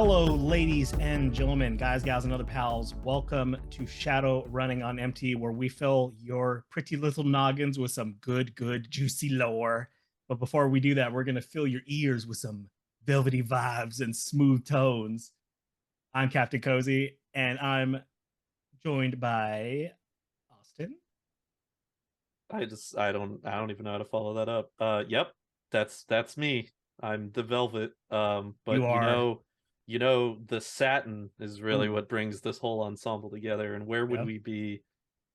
Hello, ladies and gentlemen, guys, gals, and other pals. Welcome to Shadowrunning on MT, where we fill your pretty little noggins with some good, juicy lore. But before we do that, we're going to fill your ears with some velvety vibes and smooth tones. I'm Captain Cozy, and I'm joined by Austin. I don't even know how to follow that up. Yep, that's me. I'm the Velvet. But you know, the satin is really what brings this whole ensemble together. And where would we be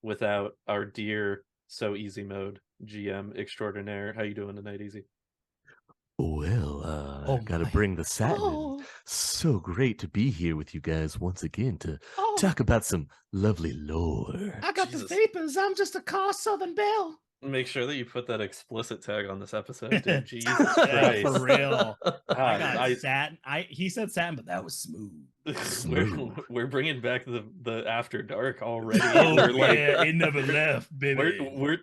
without our dear So Easy Mode GM extraordinaire? How you doing tonight, Easy? Well, gotta bring the satin in. So great to be here with you guys once again to talk about some lovely lore. I got the vapors. I'm just a car Southern Belle. Make sure that you put that explicit tag on this episode, dude. Jesus Christ. For real. I got satin. He said satin, but that was smooth. We're bringing back the After Dark already. It never left, baby.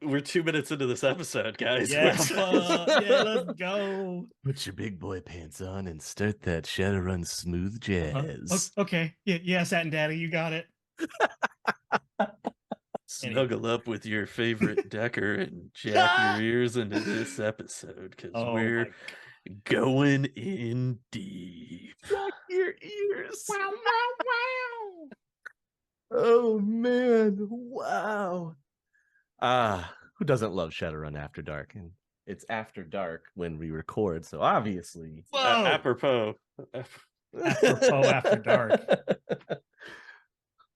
We're 2 minutes into this episode, guys. Yes, let's go. Put your big boy pants on and start that Shadowrun smooth jazz. Okay. Yeah, Satin Daddy, you got it. Snuggle up with your favorite Decker and jack your ears into this episode, because we're going in deep. Jack your ears. Wow. Oh, man. Wow. Who doesn't love Shadowrun After Dark? And it's after dark when we record, so obviously apropos After Dark.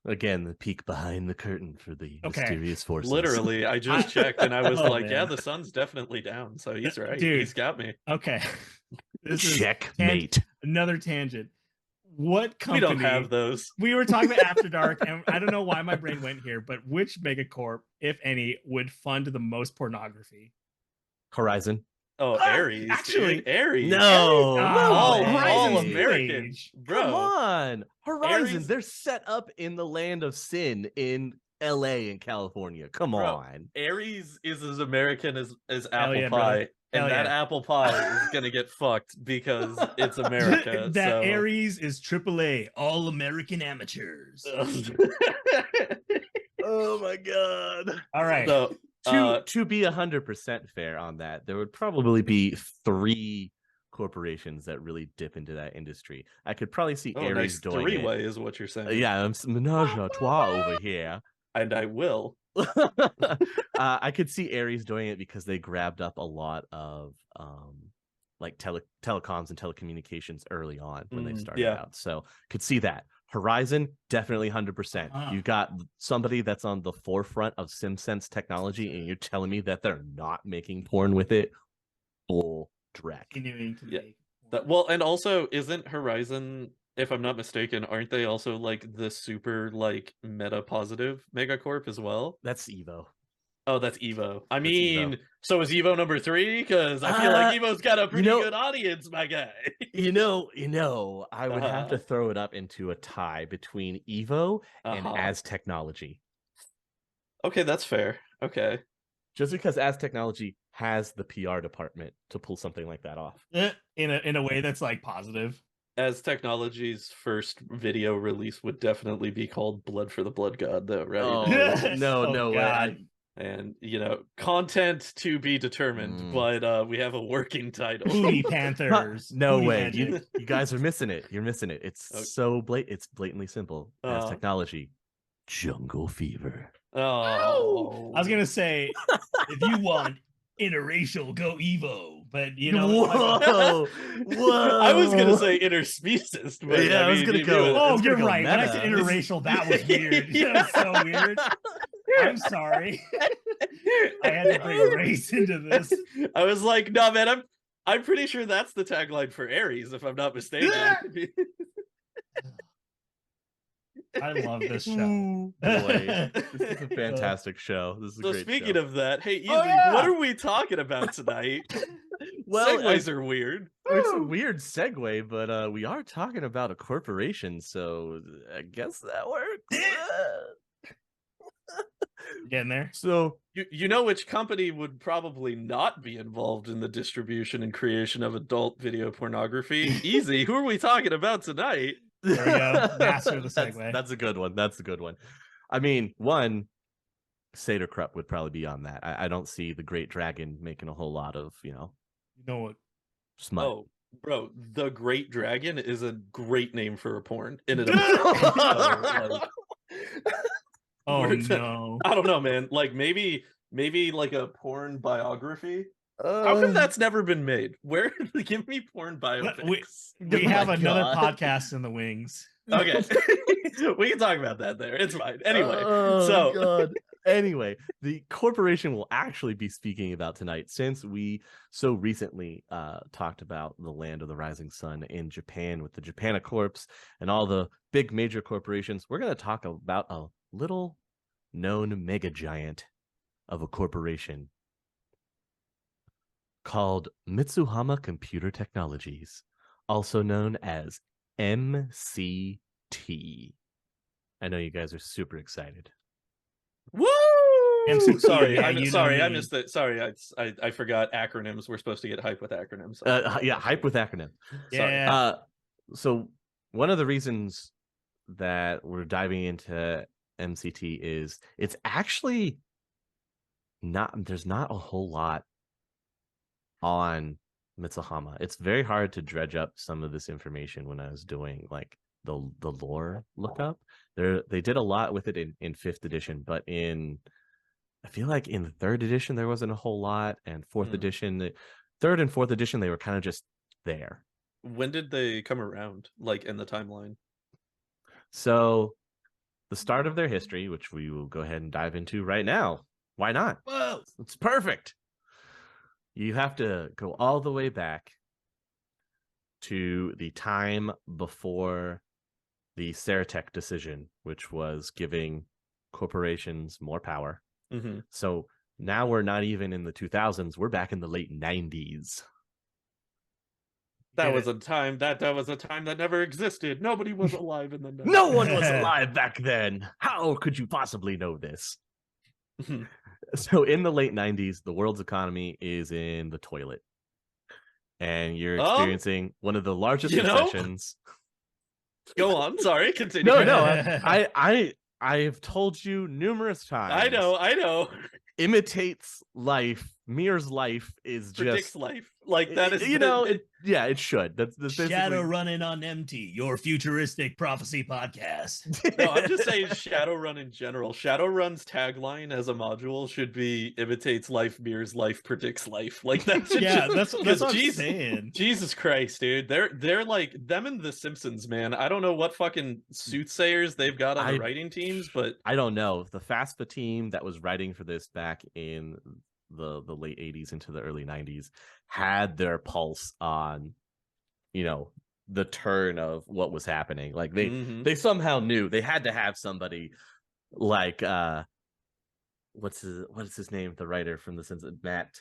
Again, the peek behind the curtain for the mysterious forces. Literally, I just checked and I was yeah, the sun's definitely down, so he's right. Dude, he's got me. Okay. This Checkmate. Another tangent. What company? We don't have those. We were talking about After Dark, and I don't know why my brain went here, but which megacorp, if any, would fund the most pornography? Horizon. Oh, Ares. Actually, Ares. No. All American. Bro. Come on. Horizon, Ares. They're set up in the land of sin in LA and California. Come on. Ares is as American as apple pie. Brother. And that apple pie is going to get fucked because it's America. Ares is AAA, All American Amateurs. Oh my God. All right. So, to be 100% fair on that, there would probably be 3 corporations that really dip into that industry. I could probably see Ares doing it. 3-way is what you're saying. Yeah, I'm menage a trois over here. And I will. I could see Ares doing it because they grabbed up a lot of like telecoms and telecommunications early on when they started out. So could see that. Horizon, definitely 100%. You got somebody that's on the forefront of Simsense technology, and you're telling me that they're not making porn with it? Bull dreck. Continuing to make. Well, and also, isn't Horizon, if I'm not mistaken, aren't they also like the super like meta positive megacorp as well? That's Evo. Oh, that's Evo. I mean, Evo. So is Evo number 3? Because I feel like Evo's got a pretty good audience, my guy. I would have to throw it up into a tie between Evo and As Technology. Okay, that's fair. Okay. Just because As Technology has the PR department to pull something like that off. In a way that's like positive. As Technology's first video release would definitely be called Blood for the Blood God, though, right? Oh, no way. And, content to be determined, but we have a working title. Booty Panthers. No way. You guys are missing it. You're missing it. It's it's blatantly simple. As Technology. Jungle Fever. Oh. I was going to say, if you want interracial, go Evo. But, Whoa. I was going to say interspecies. But I was going to go. You're right. When I said interracial, that was weird. That was so weird. I'm sorry. I had to bring race into this. I was like, no, man, I'm pretty sure that's the tagline for Ares, if I'm not mistaken. I love this show. Boy, this is a fantastic show. This is a great speaking show. of that, hey, Easy, what are we talking about tonight? Well, segues are weird. It's a weird segue, but we are talking about a corporation, so I guess that works. Getting there. So you know which company would probably not be involved in the distribution and creation of adult video pornography? Easy. Who are we talking about tonight? There we go. Master the segue. That's a good one. That's a good one. I mean, one, Seder Krupp would probably be on that. I don't see the Great Dragon making a whole lot of, You know what? smut. Oh, bro, the Great Dragon is a great name for a porn in and of itself. Oh no! I don't know, man. Like maybe like a porn biography. How come that's never been made? Where give me porn biopics? We have another podcast in the wings. Okay, we can talk about that there. It's fine. Anyway, God. Anyway, the corporation we'll actually be speaking about tonight, since we so recently talked about the land of the rising sun in Japan with the Japanacorps and all the big major corporations, we're going to talk about a little known mega giant of a corporation called Mitsuhama Computer Technologies, also known as MCT. I know you guys are super excited. Woo! MCT, sorry, yeah, I missed it. Sorry, I forgot acronyms. We're supposed to get hype with acronyms. Yeah, hype with acronyms. Yeah. So one of the reasons that we're diving into MCT is it's actually there's not a whole lot on Mitsuhama. It's very hard to dredge up some of this information when I was doing like the lore lookup. They did a lot with it in 5th edition, but I feel like in the 3rd edition there wasn't a whole lot, and 4th edition, 3rd and 4th edition, they were kind of just there. When did they come around, like in the timeline? So the start of their history, which we will go ahead and dive into right now. Why not? Well, it's perfect. You have to go all the way back to the time before the Saratech decision, which was giving corporations more power. Mm-hmm. So now we're not even in the 2000s. We're back in the late 90s. That was a time that never existed. Nobody was alive in the 90s. No one was alive back then. How could you possibly know this? So in the late 90s, the world's economy is in the toilet. And you're experiencing one of the largest recessions. Go on. Sorry, continue. No, I've told you numerous times. I know. Imitates life, mirrors life, is predicts just life. Like that is it should. That's Shadowrunnin on MT, your futuristic prophecy podcast. No, I'm just saying Shadowrun in general. Shadowrun's tagline as a module should be imitates life, mirrors life, predicts life. Like that's that's what I'm saying. Jesus Christ, dude. They're like them and the Simpsons, man. I don't know what fucking soothsayers they've got on the writing teams, but I don't know. The FASPA team that was writing for this back in the late 80s into the early 90s had their pulse on the turn of what was happening. Like they somehow knew they had to have somebody like what is his name, the writer from the Simpsons, Matt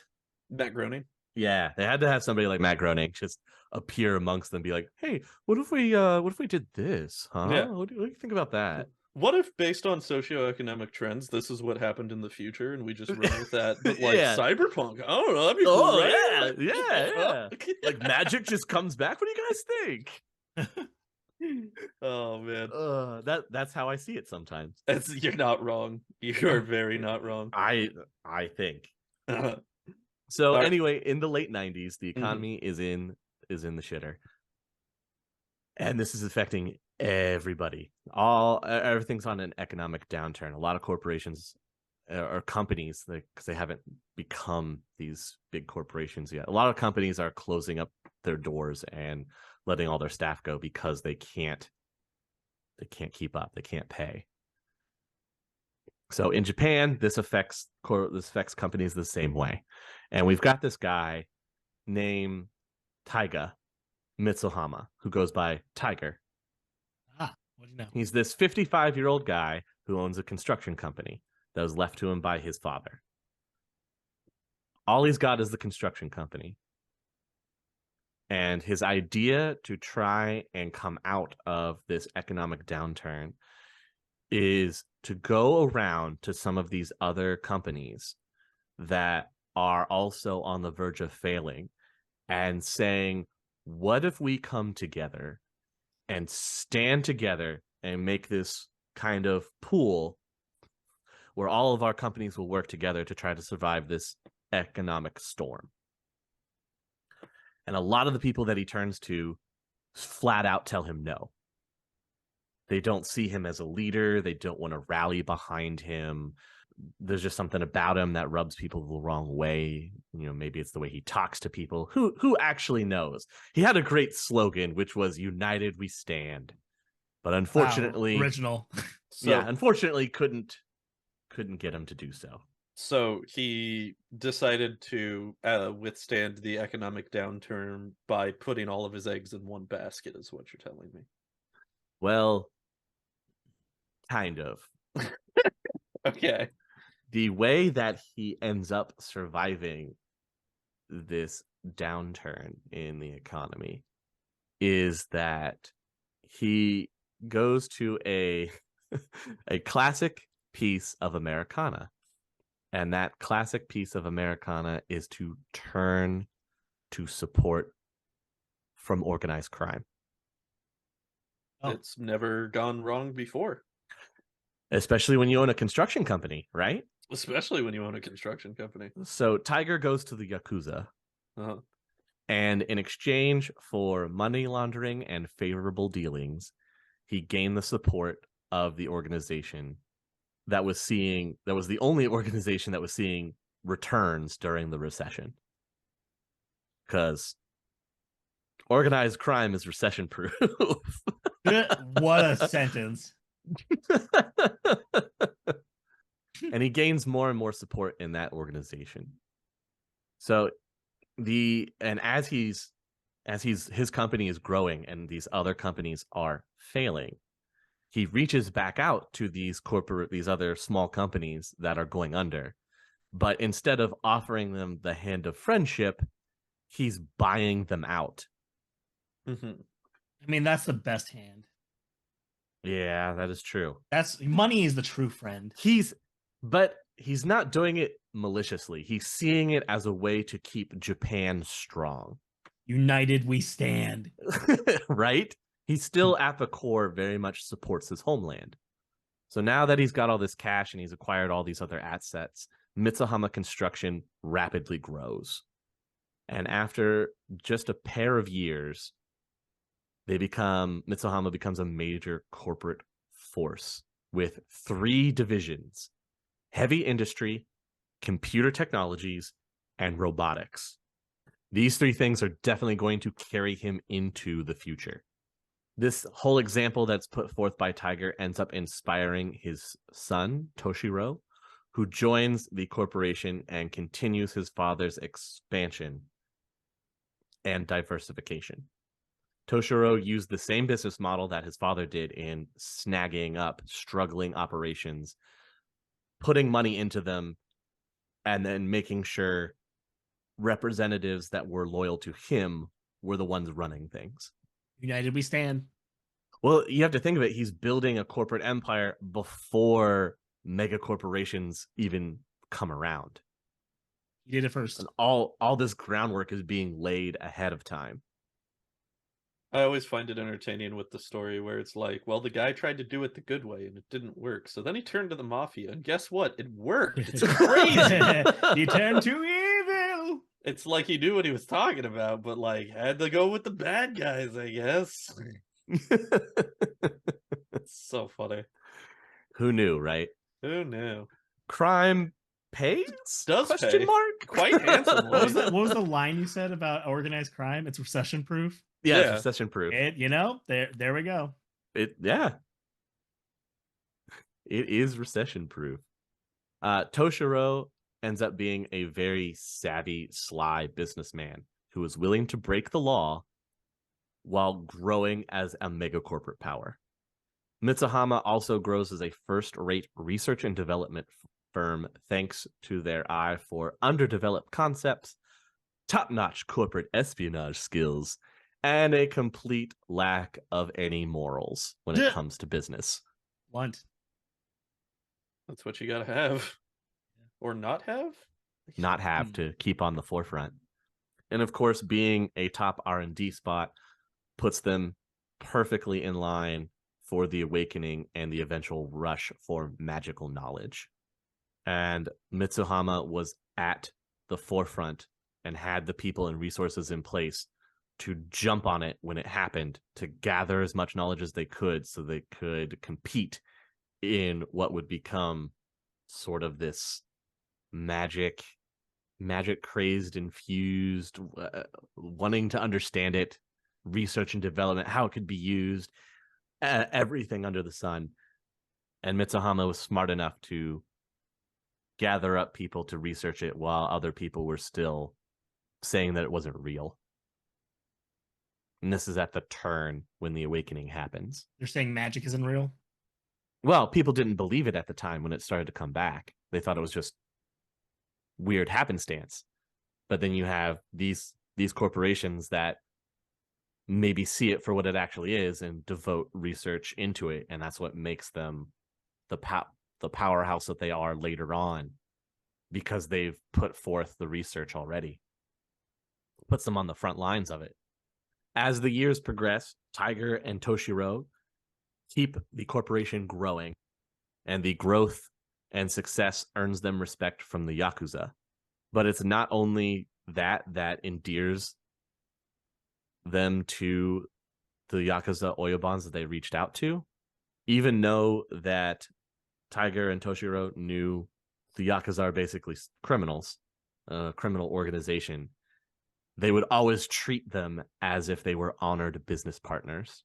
Groening. Yeah, they had to have somebody like Matt Groening just appear amongst them and be like, hey, what if we did this, huh? Yeah. What do you think about that? What if, based on socioeconomic trends, this is what happened in the future, and we just run with that? But like cyberpunk, I don't know. That'd be cool, right? Yeah. Like magic just comes back. What do you guys think? Oh man, that's how I see it sometimes. You're not wrong. You're very not wrong. I think. So anyway, in the late 90s, the economy is in the shitter, and this is affecting everybody. Everything's on an economic downturn. A lot of corporations or companies, because they haven't become these big corporations yet, a lot of companies are closing up their doors and letting all their staff go because they can't keep up. They can't pay. So in Japan, this affects companies the same way. And we've got this guy named Taiga Mitsuhama, who goes by Tiger. What do you know? He's this 55-year-old guy who owns a construction company that was left to him by his father. All he's got is the construction company. And his idea to try and come out of this economic downturn is to go around to some of these other companies that are also on the verge of failing and saying, what if we come together and stand together and make this kind of pool where all of our companies will work together to try to survive this economic storm? And a lot of the people that he turns to flat out tell him no. They don't see him as a leader. They don't want to rally behind him. There's just something about him that rubs people the wrong way. Maybe it's the way he talks to people. Who actually knows? He had a great slogan, which was "United We Stand," but unfortunately, wow, original. Unfortunately, couldn't get him to do so. So he decided to withstand the economic downturn by putting all of his eggs in one basket, is what you're telling me. Well, kind of. Okay. The way that he ends up surviving this downturn in the economy is that he goes to a classic piece of Americana. And that classic piece of Americana is to turn to support from organized crime. Oh. It's never gone wrong before. Especially when you own a construction company, right? Especially when you own a construction company. So Tiger goes to the Yakuza. Uh-huh. And in exchange for money laundering and favorable dealings, he gained the support of the organization that was the only organization that was seeing returns during the recession. Because organized crime is recession proof. What a sentence. And he gains more and more support in that organization. So as his company is growing and these other companies are failing, he reaches back out to these other small companies that are going under. But instead of offering them the hand of friendship, he's buying them out. Mm-hmm. I mean, that's the best hand. Yeah, that is true. Money is the true friend. But he's not doing it maliciously. He's seeing it as a way to keep Japan strong. United we stand. Right? He still at the core very much supports his homeland. So now that he's got all this cash and he's acquired all these other assets, Mitsuhama Construction rapidly grows. And after just a pair of years, Mitsuhama becomes a major corporate force with 3 divisions: heavy industry, computer technologies, and robotics. These 3 things are definitely going to carry him into the future. This whole example that's put forth by Tiger ends up inspiring his son, Toshiro, who joins the corporation and continues his father's expansion and diversification. Toshiro used the same business model that his father did in snagging up struggling operations, putting money into them, and then making sure representatives that were loyal to him were the ones running things. United we stand. Well, you have to think of it. He's building a corporate empire before mega corporations even come around. He did it first. And all this groundwork is being laid ahead of time. I always find it entertaining with the story where it's like, well, the guy tried to do it the good way and it didn't work. So then he turned to the mafia, and guess what? It worked. It's crazy. He turned to evil. It's like he knew what he was talking about, but like had to go with the bad guys, I guess. It's so funny. Who knew, right? Who knew? Crime pays? Does question pay. Mark? Quite handsomely. What was the line you said about organized crime? It's recession proof. Yeah, it's recession proof. There we go. It is recession proof. Toshiro ends up being a very savvy, sly businessman who is willing to break the law while growing as a mega corporate power. Mitsuhama also grows as a first-rate research and development firm thanks to their eye for underdeveloped concepts, top-notch corporate espionage skills, and a complete lack of any morals when it comes to business. Blunt. That's what you gotta have. Or not have? Not have to keep on the forefront. And of course, being a top R&D spot puts them perfectly in line for the awakening and the eventual rush for magical knowledge. And Mitsuhama was at the forefront and had the people and resources in place to jump on it when it happened, to gather as much knowledge as they could so they could compete in what would become sort of this magic crazed, infused, wanting to understand it, research and development, how it could be used, everything under the sun. And Mitsuhama was smart enough to gather up people to research it while other people were still saying that it wasn't real. And this is at the turn when the awakening happens. You're saying magic isn't real? Well, people didn't believe it at the time when it started to come back. They thought it was just weird happenstance. But then you have these corporations that maybe see it for what it actually is and devote research into it, and that's what makes them the powerhouse that they are later on, because they've put forth the research already. Puts them on the front lines of it. As the years progress, Tiger and Toshiro keep the corporation growing, and the growth and success earns them respect from the Yakuza. But it's not only that endears them to the Yakuza Oyobans that they reached out to. Even though that Tiger and Toshiro knew the Yakuza are basically criminals, a criminal organization, they would always treat them as if they were honored business partners.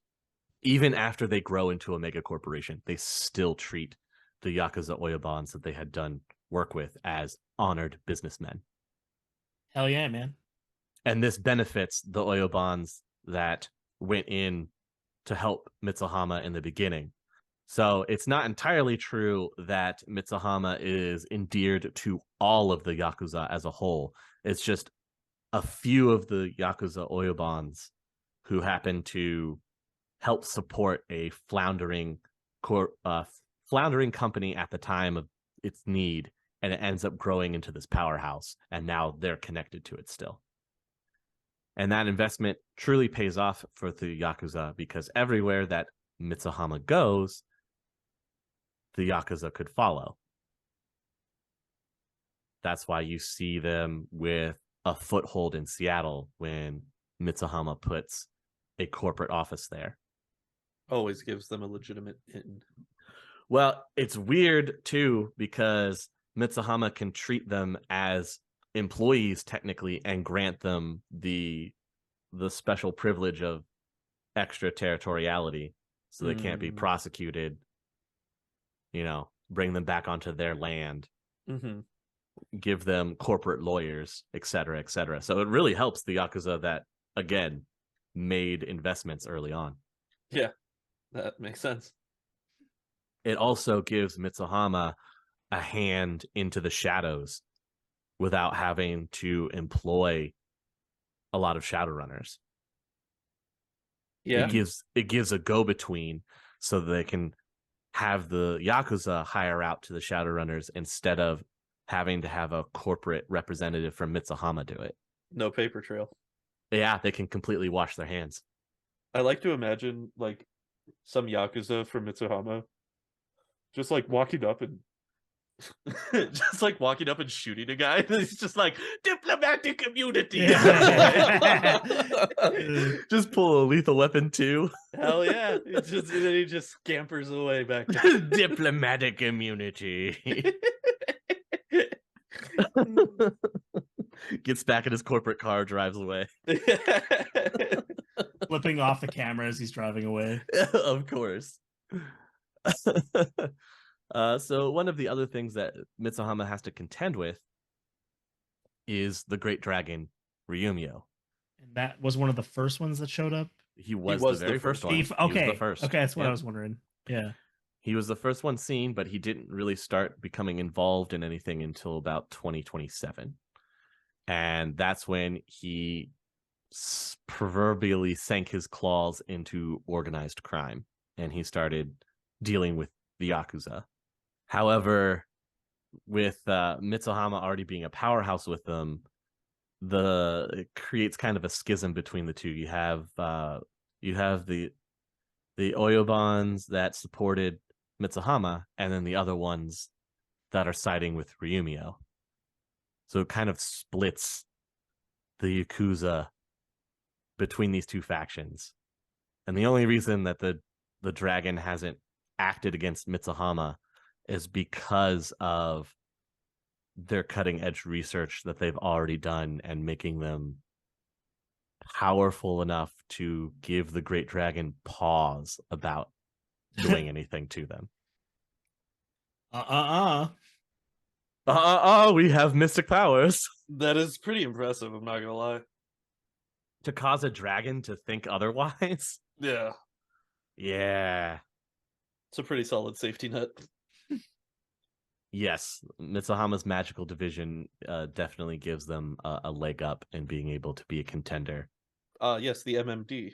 Even after they grow into a mega corporation, they still treat the Yakuza Oyobans that they had done work with as honored businessmen. Hell yeah, man. And this benefits the Oyobans that went in to help Mitsuhama in the beginning. So it's not entirely true that Mitsuhama is endeared to all of the Yakuza as a whole. It's just a few of the Yakuza Oyobans who happen to help support a floundering company at the time of its need, and it ends up growing into this powerhouse, and now they're connected to it still. And that investment truly pays off for the Yakuza, because everywhere that Mitsuhama goes, the Yakuza could follow. That's why you see them with a foothold in Seattle when Mitsuhama puts a corporate office there. Always gives them a legitimate in. Well, it's weird too, because Mitsuhama can treat them as employees technically and grant them the special privilege of extraterritoriality, so they can't be prosecuted, bring them back onto their land, give them corporate lawyers, etc., etc. So it really helps the Yakuza that, again, made investments early on. Yeah, that makes sense. It also gives Mitsuhama a hand into the shadows without having to employ a lot of Shadowrunners. Yeah, it gives a go-between so that they can have the Yakuza hire out to the Shadowrunners instead of having to have a corporate representative from Mitsuhama do it. No paper trail. Yeah, they can completely wash their hands. I like to imagine like some Yakuza from Mitsuhama just like walking up and shooting a guy. He's just like, diplomatic immunity. Yeah. Just pull a lethal weapon too. Hell yeah. And then he just scampers away back. Diplomatic immunity. Gets back in his corporate car, drives away. Flipping off the camera as he's driving away. Of course. So one of the other things that Mitsuhama has to contend with is the great dragon Ryumyo. And that was one of the first ones that showed up? He was the very first one. Okay. He was the first. Okay, that's what I was wondering. Yeah. He was the first one seen, but he didn't really start becoming involved in anything until about 2027. And that's when he proverbially sank his claws into organized crime, and he started dealing with the Yakuza. However, with Mitsuhama already being a powerhouse with them, it creates kind of a schism between the two. You have the Oyobans that supported Mitsuhama, and then the other ones that are siding with Ryumio. So it kind of splits the Yakuza between these two factions. And the only reason that the dragon hasn't acted against Mitsuhama is because of their cutting edge research that they've already done and making them powerful enough to give the great dragon pause about doing anything to them. We have mystic powers. That is pretty impressive, I'm not gonna lie. To cause a dragon to think otherwise? Yeah. Yeah. It's a pretty solid safety net. Yes, Mitsuhama's magical division definitely gives them a leg up in being able to be a contender. Yes, the MMD.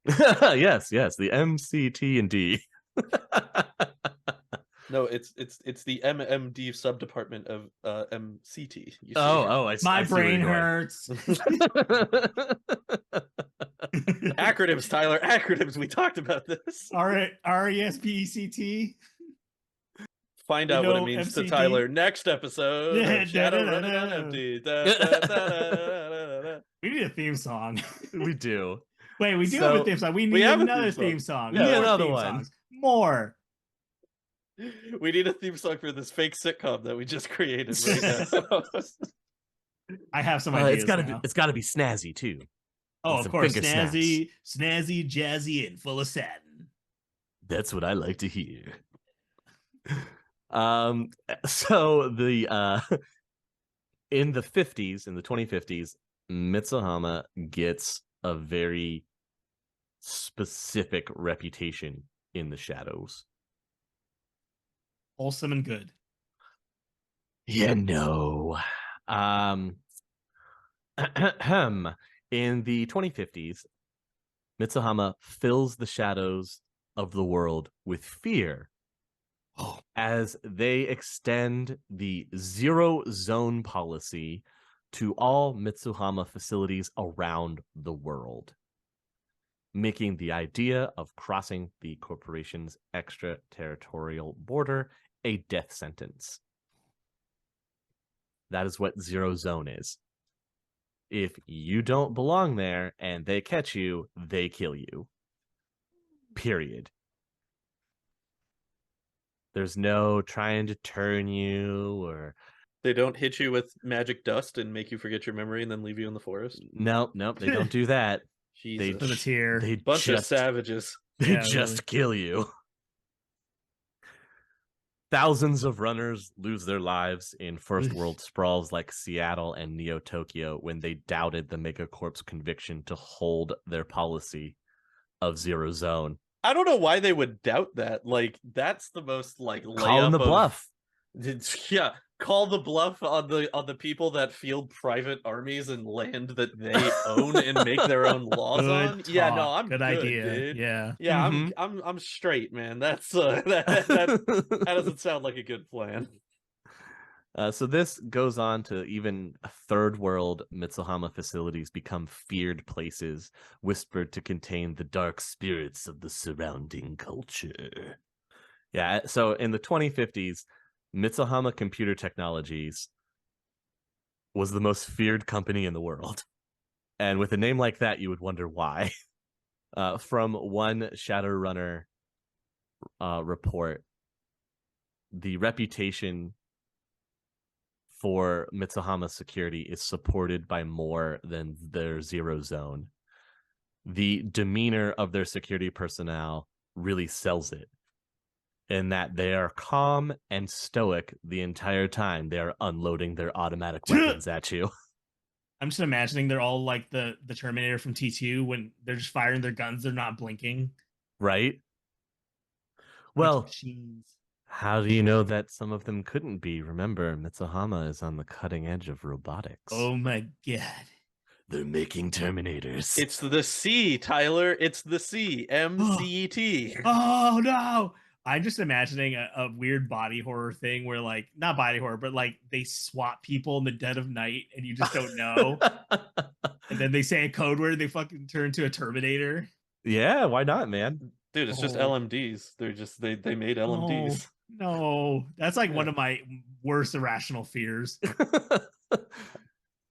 yes, the MCT and D. No, it's the MMD subdepartment of MCT. You see? My brain hurts. Acronyms, Tyler. Acronyms. We talked about this. RESPECT. Find out what it means MCD? To Tyler next episode. Shadowrunnin on Empty. We need a theme song. We do. Wait, we do have a theme song. We need another theme song. Yeah, another one. Songs. More. We need a theme song for this fake sitcom that we just created right now. I have some ideas. It's gotta be snazzy too. Oh, of course, snazzy, jazzy, and full of satin. That's what I like to hear. So in the 2050s, Mitsuhama gets a very specific reputation in the shadows. Wholesome and good. Yeah, no. In the 2050s, Mitsuhama fills the shadows of the world with fear as they extend the zero zone policy to all Mitsuhama facilities around the world, making the idea of crossing the corporation's extraterritorial border a death sentence. That is what zero zone is. If you don't belong there and they catch you, they kill you. Period. There's no trying to turn you, or they don't hit you with magic dust and make you forget your memory and then leave you in the forest. Nope, they don't do that. Jesus. They bunch of savages. They just kill you. Thousands of runners lose their lives in first world sprawls like Seattle and Neo-Tokyo when they doubted the megacorp's conviction to hold their policy of zero zone. I don't know why they would doubt that. Like, that's the most calling the bluff. Yeah, call the bluff on the people that field private armies and land that they own and make their own laws on. Talk. Yeah, no, I'm good idea, dude. Yeah, I'm straight, man. That's that doesn't sound like a good plan. So this goes on to even third world Mitsuhama facilities become feared places, whispered to contain the dark spirits of the surrounding culture. Yeah, so in the 2050s, Mitsuhama Computer Technologies was the most feared company in the world. And with a name like that, you would wonder why. From one Shadowrunner report, the reputation for Mitsuhama security is supported by more than their zero zone. The demeanor of their security personnel really sells it, in that they are calm and stoic the entire time they are unloading their automatic weapons at you. I'm just imagining they're all like the Terminator from T2 when they're just firing their guns, they're not blinking. Right? Well, how do you know that some of them couldn't be? Remember, Mitsuhama is on the cutting edge of robotics. Oh my god. They're making Terminators. It's the C, Tyler. It's the C. MCT. Oh no. I'm just imagining a weird body horror thing where, like, not body horror, but like they swap people in the dead of night and you just don't know. And then they say a code word, they fucking turn to a Terminator. Yeah, why not, man? Dude, it's just LMDs. They're just they made LMDs. No, that's like one of my worst irrational fears.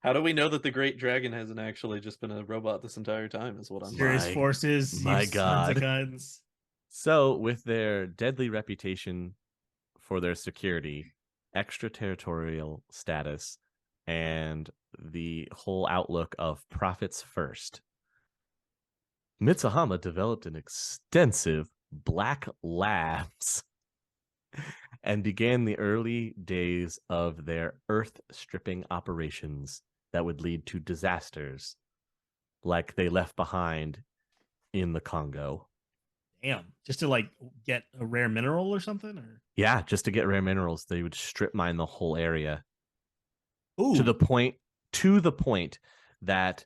How do we know that the Great Dragon hasn't actually just been a robot this entire time? Is what I'm. Serious forces, my use God, tons of guns. So, with their deadly reputation for their security, extraterritorial status, and the whole outlook of profits first, Mitsuhama developed an extensive black labs and began the early days of their earth stripping operations that would lead to disasters like they left behind in the Congo. Damn, just to like get a rare mineral or something? Or yeah, just to get rare minerals, they would strip mine the whole area. Ooh. To the point that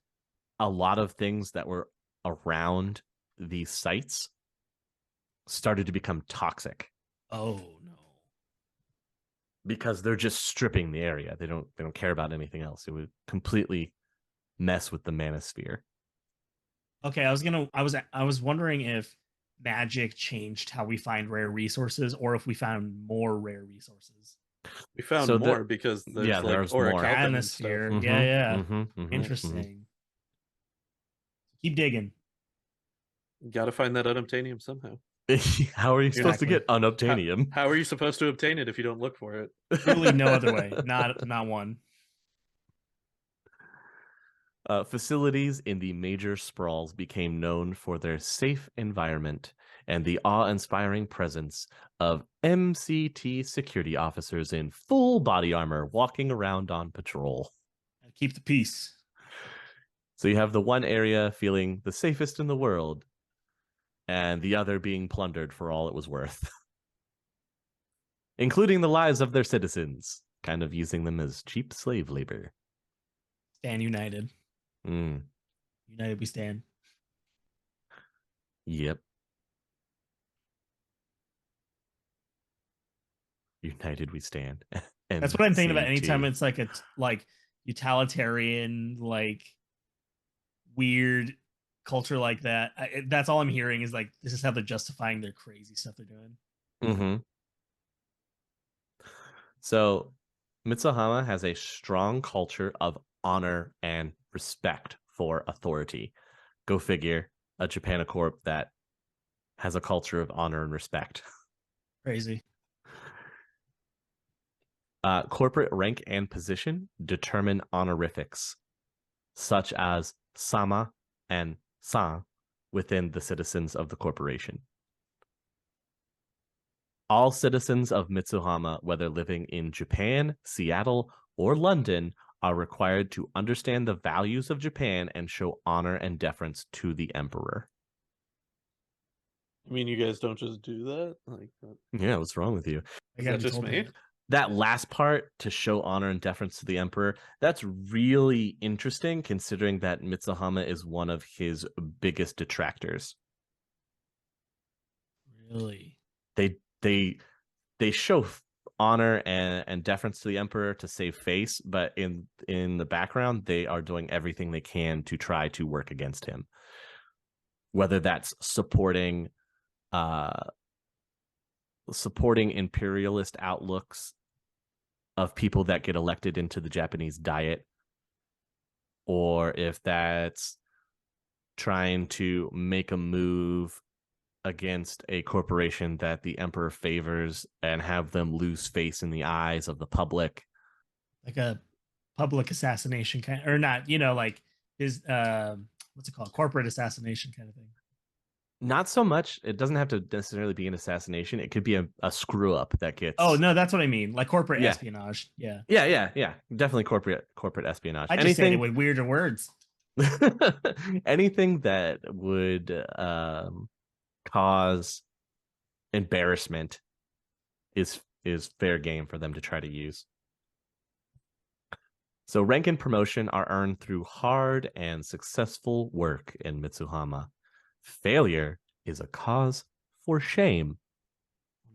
a lot of things that were around these sites started to become toxic. Oh no. Because they're just stripping the area. They don't care about anything else. It would completely mess with the manosphere. Okay, I was wondering if magic changed how we find rare resources, or if we found more rare resources. We found more because there's like orichalcum and stuff. Mm-hmm, yeah. Interesting. Keep digging. Got to find that unobtainium somehow. How are you supposed to get unobtainium? How are you supposed to obtain it if you don't look for it? Truly no other way. Not one. Facilities in the major sprawls became known for their safe environment and the awe-inspiring presence of MCT security officers in full body armor walking around on patrol. Keep the peace. So you have the one area feeling the safest in the world, and the other being plundered for all it was worth, including the lives of their citizens, kind of using them as cheap slave labor. Stand united. United we stand. Yep. United we stand. That's what I'm thinking about anytime it's like a utilitarian, like weird culture like that. That's all I'm hearing is like, this is how they're justifying their crazy stuff they're doing. So Mitsuhama has a strong culture of honor and respect for authority. Go figure, a Japanacorp that has a culture of honor and respect. Crazy. Corporate rank and position determine honorifics, such as Sama and San within the citizens of the corporation. All citizens of Mitsuhama, whether living in Japan, Seattle, or London, are required to understand the values of Japan and show honor and deference to the emperor. I mean, you guys don't just do that? Like that? Yeah, what's wrong with you? Is that just me? That last part, to show honor and deference to the emperor, that's really interesting considering that Mitsuhama is one of his biggest detractors. Really? They show honor and deference to the emperor to save face, but in the background they are doing everything they can to try to work against him, whether that's supporting imperialist outlooks of people that get elected into the Japanese Diet, or if that's trying to make a move against a corporation that the emperor favors and have them lose face in the eyes of the public. Like a public assassination kind of, or not, like his what's it called? Corporate assassination kind of thing. Not so much. It doesn't have to necessarily be an assassination. It could be a screw up that gets. Oh no, that's what I mean. Like corporate espionage. Yeah. Definitely corporate espionage. I just said it with weirder words. Anything that would cause embarrassment is fair game for them to try to use. So rank and promotion are earned through hard and successful work in Mitsuhama. Failure is a cause for shame.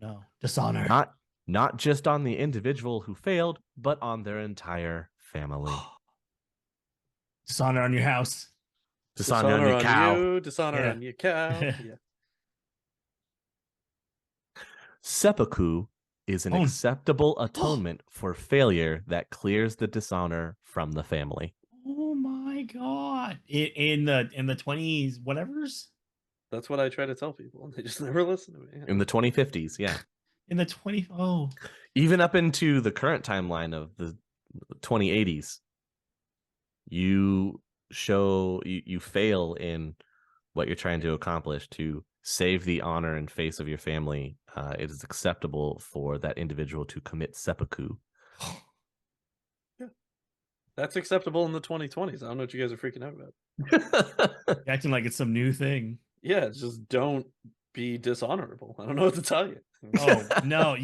No. Dishonor. Not just on the individual who failed, but on their entire family. Dishonor on your house. Dishonor on your cow. You, dishonor on your cow. Yeah. Seppuku is an acceptable atonement for failure that clears the dishonor from the family. Oh my god! In the 20s, whatevers. That's what I try to tell people, and they just never listen to me. In the 2050s, yeah. In the 20, even up into the current timeline of the 2080s, you fail in what you're trying to accomplish to save the honor and face of your family. It is acceptable for that individual to commit seppuku. Yeah, that's acceptable in the 2020s. I don't know what you guys are freaking out about. You're acting like it's some new thing. Yeah, just don't be dishonorable. I don't know what to tell you. Oh no,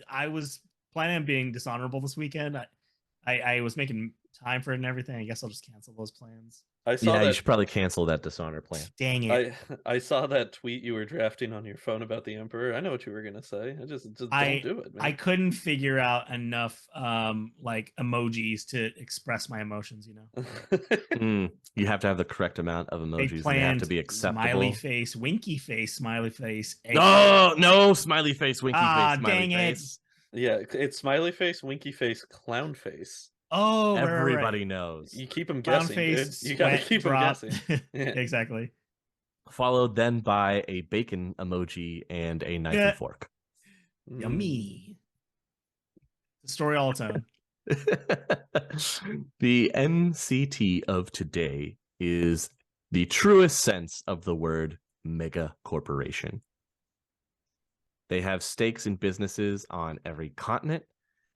I was planning on being dishonorable this weekend. I was making time for it and everything. I guess I'll just cancel those plans. You should probably cancel that dishonor plan. Dang it! I saw that tweet you were drafting on your phone about the Emperor. I know what you were gonna say. I just don't do it, man. I couldn't figure out enough like emojis to express my emotions. You have to have the correct amount of emojis. They have to be acceptable. Smiley face, winky face, smiley face. No, smiley face, winky face, smiley face. Yeah, it's smiley face, winky face, clown face. Oh, everybody knows. You keep them guessing, face, dude. You gotta keep them guessing. Yeah. Exactly. Followed then by a bacon emoji and a knife and fork. Yummy. The story all its own. The MCT of today is the truest sense of the word mega corporation. They have stakes in businesses on every continent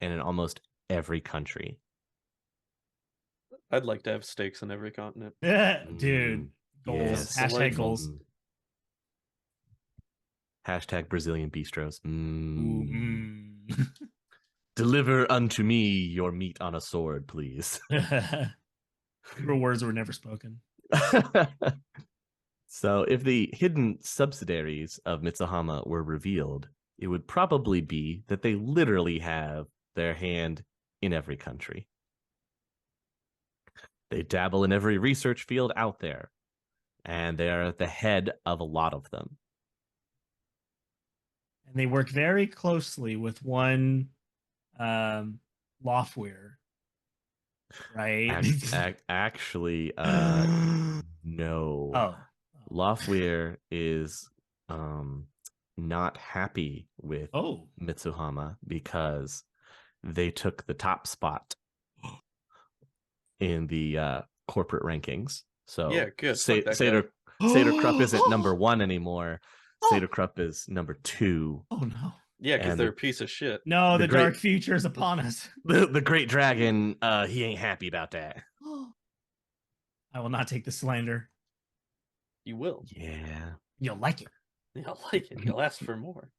and in almost every country. I'd like to have stakes in every continent. Yeah, dude. Goals. Yes. Hashtag goals. Hashtag Brazilian bistros. Deliver unto me your meat on a sword, please. Your words were never spoken. So if the hidden subsidiaries of Mitsuhama were revealed, it would probably be that they literally have their hand in every country. They dabble in every research field out there, and they are at the head of a lot of them. And they work very closely with one Loftware, right? Actually, no. Oh. Loftware is not happy with Mitsuhama because they took the top spot in the corporate rankings. So yeah, good. Seder Krupp isn't number 1 anymore. Seder Krupp is number 2. Oh no. Yeah, because they're a piece of shit. No, the dark future is upon us. The great dragon, he ain't happy about that. I will not take the slander. You will. Yeah. You'll like it. You'll like it. You'll ask for more.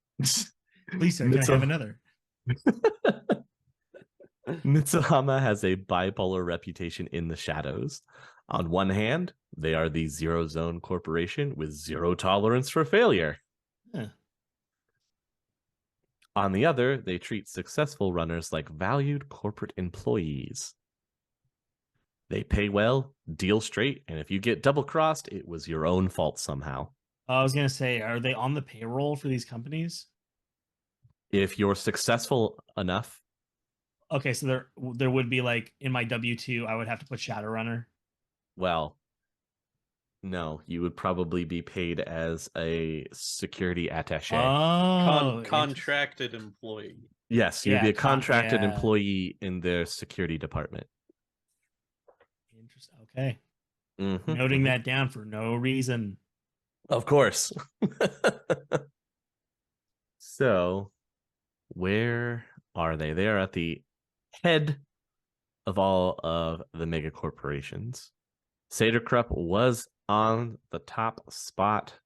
Please, sir, can I have another? Mitsuhama has a bipolar reputation in the shadows. On one hand, they are the zero zone corporation with zero tolerance for failure. Huh. On the other, they treat successful runners like valued corporate employees. They pay well, deal straight, and if you get double-crossed, it was your own fault somehow. I was going to say, are they on the payroll for these companies? If you're successful enough. Okay, so there would be like, in my W-2, I would have to put Shadowrunner. Well, no, you would probably be paid as a security attaché. Oh, contracted employee. Yes, you'd be a contracted employee in their security department. Interesting. Okay. Noting that down for no reason. Of course. So, where are they? They are at the head of all of the mega corporations. Seder Krupp was on the top spot,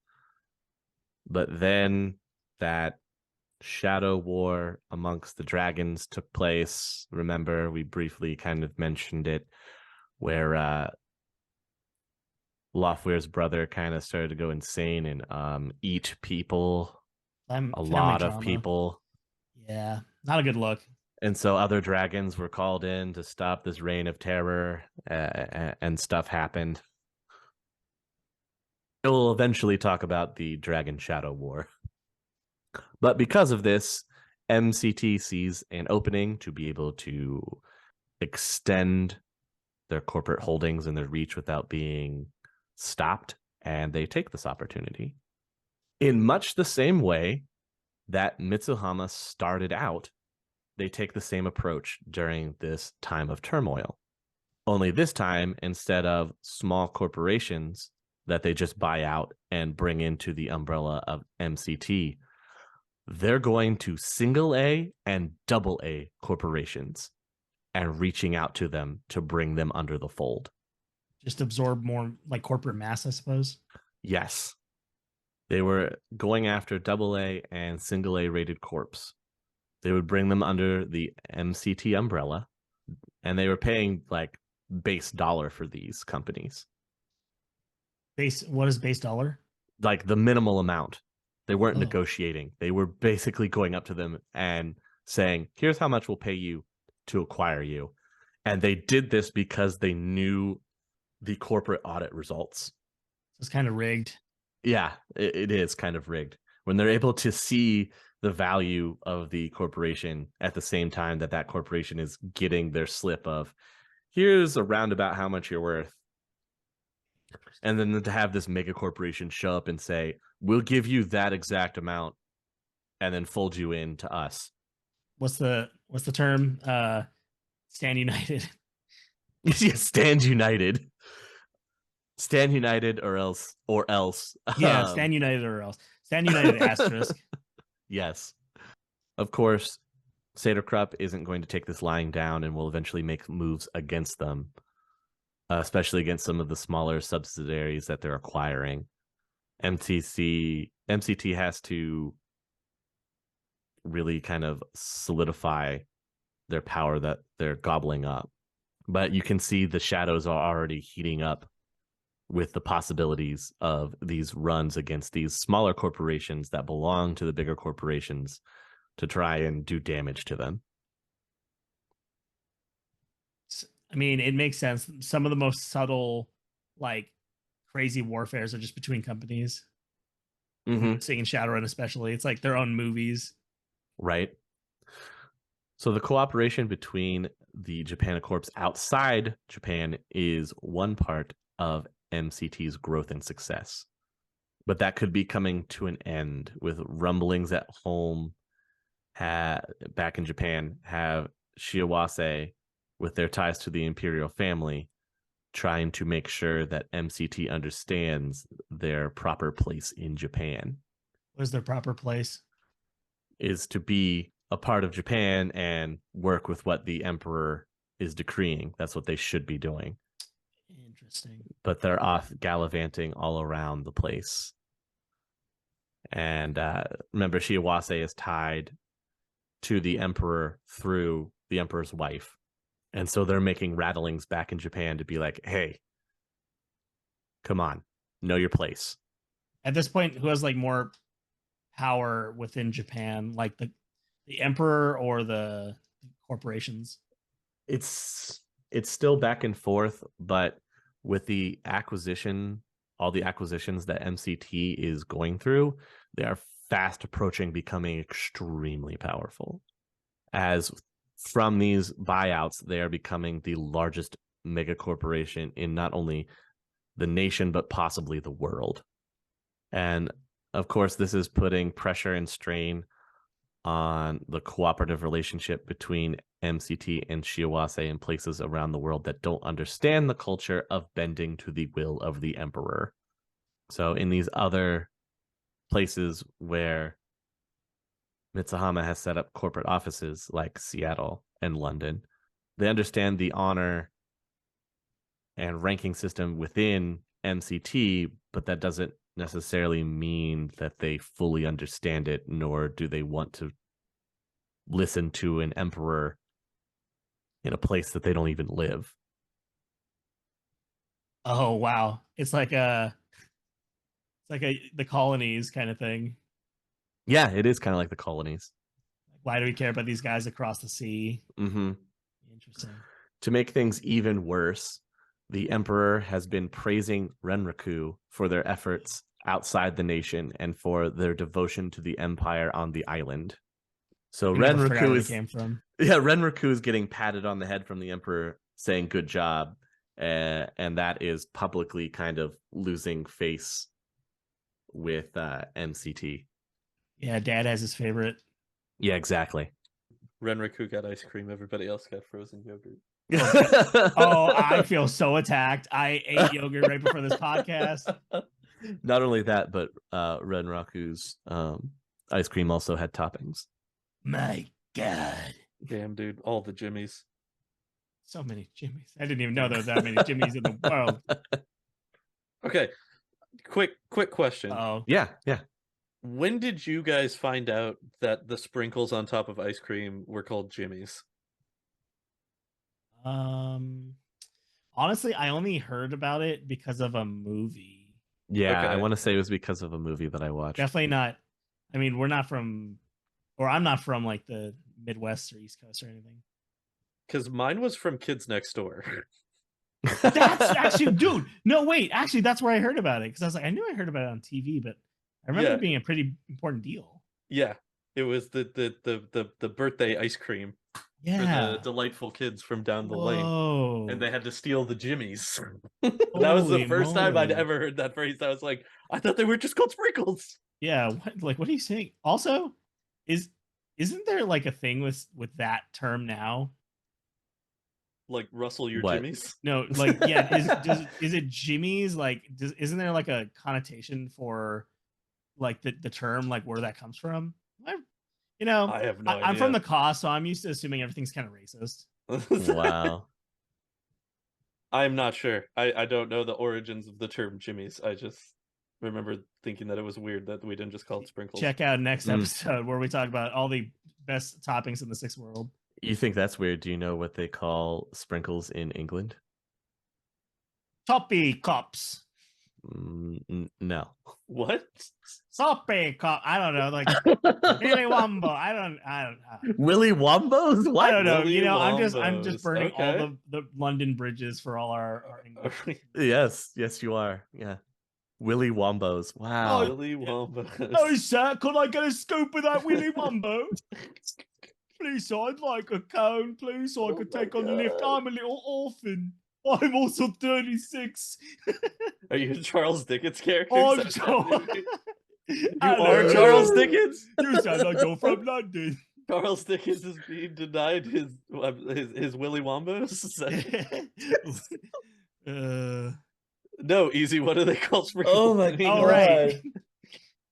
but then that shadow war amongst the dragons took place. Remember, we briefly kind of mentioned it, where Loftware's brother kind of started to go insane and eat people a lot of people. Yeah, not a good look. And so other dragons were called in to stop this reign of terror, and stuff happened. We'll eventually talk about the Dragon Shadow War. But because of this, MCT sees an opening to be able to extend their corporate holdings and their reach without being stopped, and they take this opportunity. In much the same way that Mitsuhama started out, they take the same approach during this time of turmoil. Only this time, instead of small corporations that they just buy out and bring into the umbrella of MCT, they're going to single A and double A corporations and reaching out to them to bring them under the fold. Just absorb more like corporate mass, I suppose. Yes. They were going after double A and single A rated corps. They would bring them under the MCT umbrella, and they were paying like base dollar for these companies. What is base dollar? Like the minimal amount. They weren't negotiating. They were basically going up to them and saying, here's how much we'll pay you to acquire you. And they did this because they knew the corporate audit results. It's kind of rigged. Yeah, it is kind of rigged. When they're able to see the value of the corporation at the same time that that corporation is getting their slip of, here's a roundabout how much you're worth. And then to have this mega corporation show up and say, we'll give you that exact amount and then fold you in to us. What's the term? Stand united. Yeah, stand united. Stand united or else. Yeah, stand united or else. Stand united asterisk. Yes. Of course, Saderkrupp isn't going to take this lying down and will eventually make moves against them, especially against some of the smaller subsidiaries that they're acquiring. MCT has to really kind of solidify their power that they're gobbling up. But you can see the shadows are already heating up with the possibilities of these runs against these smaller corporations that belong to the bigger corporations to try and do damage to them. I mean, it makes sense. Some of the most subtle, like crazy warfares are just between companies. Seeing in Shadowrun especially, it's like their own movies. Right. So the cooperation between the Japanicorps outside Japan is one part of MCT's growth and success. But that could be coming to an end with rumblings at home. Back in Japan, have Shiawase, with their ties to the imperial family, trying to make sure that MCT understands their proper place in Japan. What is their proper place? Is to be a part of Japan and work with what the emperor is decreeing. That's what they should be doing. Interesting. But they're off gallivanting all around the place. And remember, Shiawase is tied to the emperor through the emperor's wife. And so they're making rattlings back in Japan to be like, hey, come on, know your place. At this point, who has like more power within Japan, like the emperor or the corporations? It's still back and forth, but with the acquisition, all the acquisitions that MCT is going through, they are fast approaching becoming extremely powerful. As from these buyouts, they are becoming the largest mega corporation in not only the nation, but possibly the world. And of course, this is putting pressure and strain on the cooperative relationship between MCT and Shiawase in places around the world that don't understand the culture of bending to the will of the emperor. So in these other places where Mitsuhama has set up corporate offices like Seattle and London, they understand the honor and ranking system within MCT, but that doesn't necessarily mean that they fully understand it, nor do they want to listen to an emperor in a place that they don't even live. Oh wow, it's like the colonies kind of thing. Yeah, it is kind of like the colonies. Why do we care about these guys across the sea? Mm-hmm. Interesting. To make things even worse, the emperor has been praising Renraku for their efforts outside the nation and for their devotion to the empire on the island. So Renraku is came from. Yeah, Renraku is getting patted on the head from the emperor saying good job, and that is publicly kind of losing face with MCT. Yeah, Dad has his favorite. Yeah, exactly. Renraku got ice cream, everybody else got frozen yogurt. Oh, I feel so attacked. I ate yogurt right before this podcast. Not only that, but Renraku's ice cream also had toppings. My God. Damn, dude, all the Jimmies. So many Jimmies. I didn't even know there were that many Jimmies in the world. Okay, quick question. Oh, yeah. When did you guys find out that the sprinkles on top of ice cream were called Jimmies? Honestly, I only heard about it because of a movie. Yeah, Okay. I want to say it was because of a movie that I watched. Definitely not. I mean, we're not from, or I'm not from like the Midwest or East Coast or anything. Because mine was from Kids Next Door. That's actually, dude. No, wait. Actually, that's where I heard about it because I was like, I knew I heard about it on TV, but I remember it being a pretty important deal. Yeah, it was the birthday ice cream for the delightful kids from down the lane, and they had to steal the Jimmies. That was the first time I'd ever heard that phrase. I was like, I thought they were just called sprinkles. Yeah, what are you saying? Also, isn't there like a thing with that term now? Like Russell your What? Jimmies? No, like yeah, is it Jimmy's? Like, isn't there like a connotation for like the term, like where that comes from? I have no idea. I'm from the coast, so I'm used to assuming everything's kind of racist. Wow. I'm not sure. I don't know the origins of the term Jimmies. I just remember thinking that it was weird that we didn't just call it sprinkles. Check out next episode where we talk about all the best toppings in the sixth world. You think that's weird? Do you know what they call sprinkles in England? Toppy cups. No. What? Toppy cup. I don't know. Like Willy Wombo. I don't Willy Wombos? What? I don't know. Willy I'm just burning okay. all the London bridges for all our English. Yes, you are. Yeah. Willy Wombos. Wow. Willy Wombos. Oh, sir, could I get a scoop of that Willy Wombo? Please, sir, I'd like a cone, please, so I could take on the lift. I'm a little orphan. I'm also 36. Are you a Charles Dickens character? Oh, you are Charles Dickens? You sound like you're from London. Charles Dickens is being denied his Willy Wombos? No, easy. What do they call sprinkles? Oh my god! All right.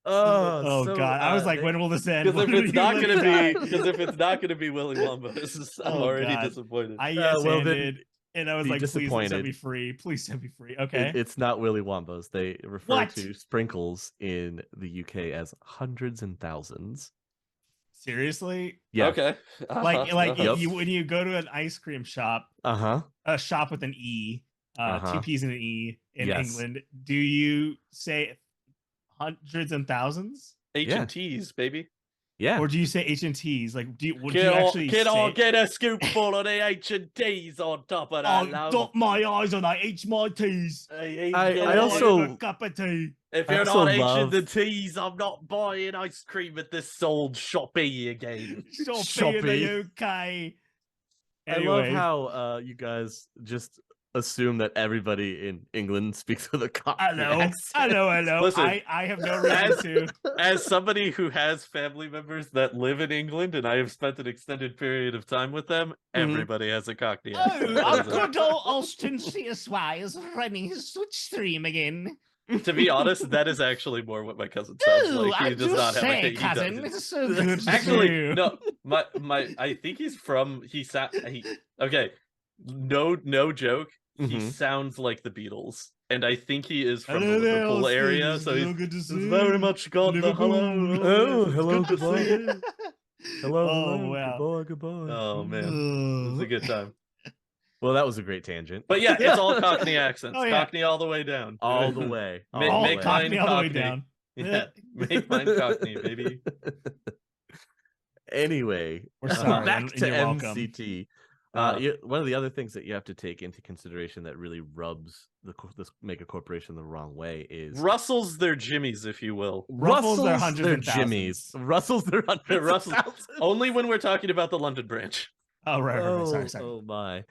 Oh so God! I was like, when will this end? Because if it's not gonna be Willy Wombos, I'm already disappointed. I ended, and I was like, please set me free. Please set me free. Okay. It's not Willy Wombos. They refer to sprinkles in the UK as hundreds and thousands. Seriously? Yeah. Okay. When you go to an ice cream shop, a shop with an E, two P's and an E in England, do you say hundreds and thousands? H&T's, baby. Yeah. Or do you say H&T's? Like, would you actually say... I get a scoopful of the H&T's on top of that? Oh, dot my eyes on that H my T's. I also... a cup of tea. If you're not H'ing the T's, I'm not buying ice cream at this old shoppy again. Shoppy in the UK. Anyway. I love how you guys just assume that everybody in England speaks with a Cockney accent. I know. Listen, I have no reason to. As somebody who has family members that live in England, and I have spent an extended period of time with them, everybody has a Cockney accent. Oh, good old Austin C.S.Y. is running his Switch stream again. To be honest, that is actually more what my cousin sounds like. He does not have a cousin. It's so good. Actually, no. My. I think he's from. Okay. No joke. He sounds like the Beatles, and I think he is from the Liverpool area. So he's very much got the hello. Oh, hello, goodbye. Hello, wow. Goodbye. Oh man, it was a good time. Well, that was a great tangent. But yeah, it's all Cockney accents. Cockney all the way down. All the way. Cockney all the way down. Yeah, make mine Cockney, baby. Anyway, we're sorry, back and to you're welcome. MCT. One of the other things that you have to take into consideration that really rubs this mega corporation the wrong way is Russell's their jimmies, if you will. Ruffles their hundreds their and jimmies. thousands. Russell's their hundreds Russell's, of thousands. only when we're talking about the London branch. Oh, right. Sorry. Oh my.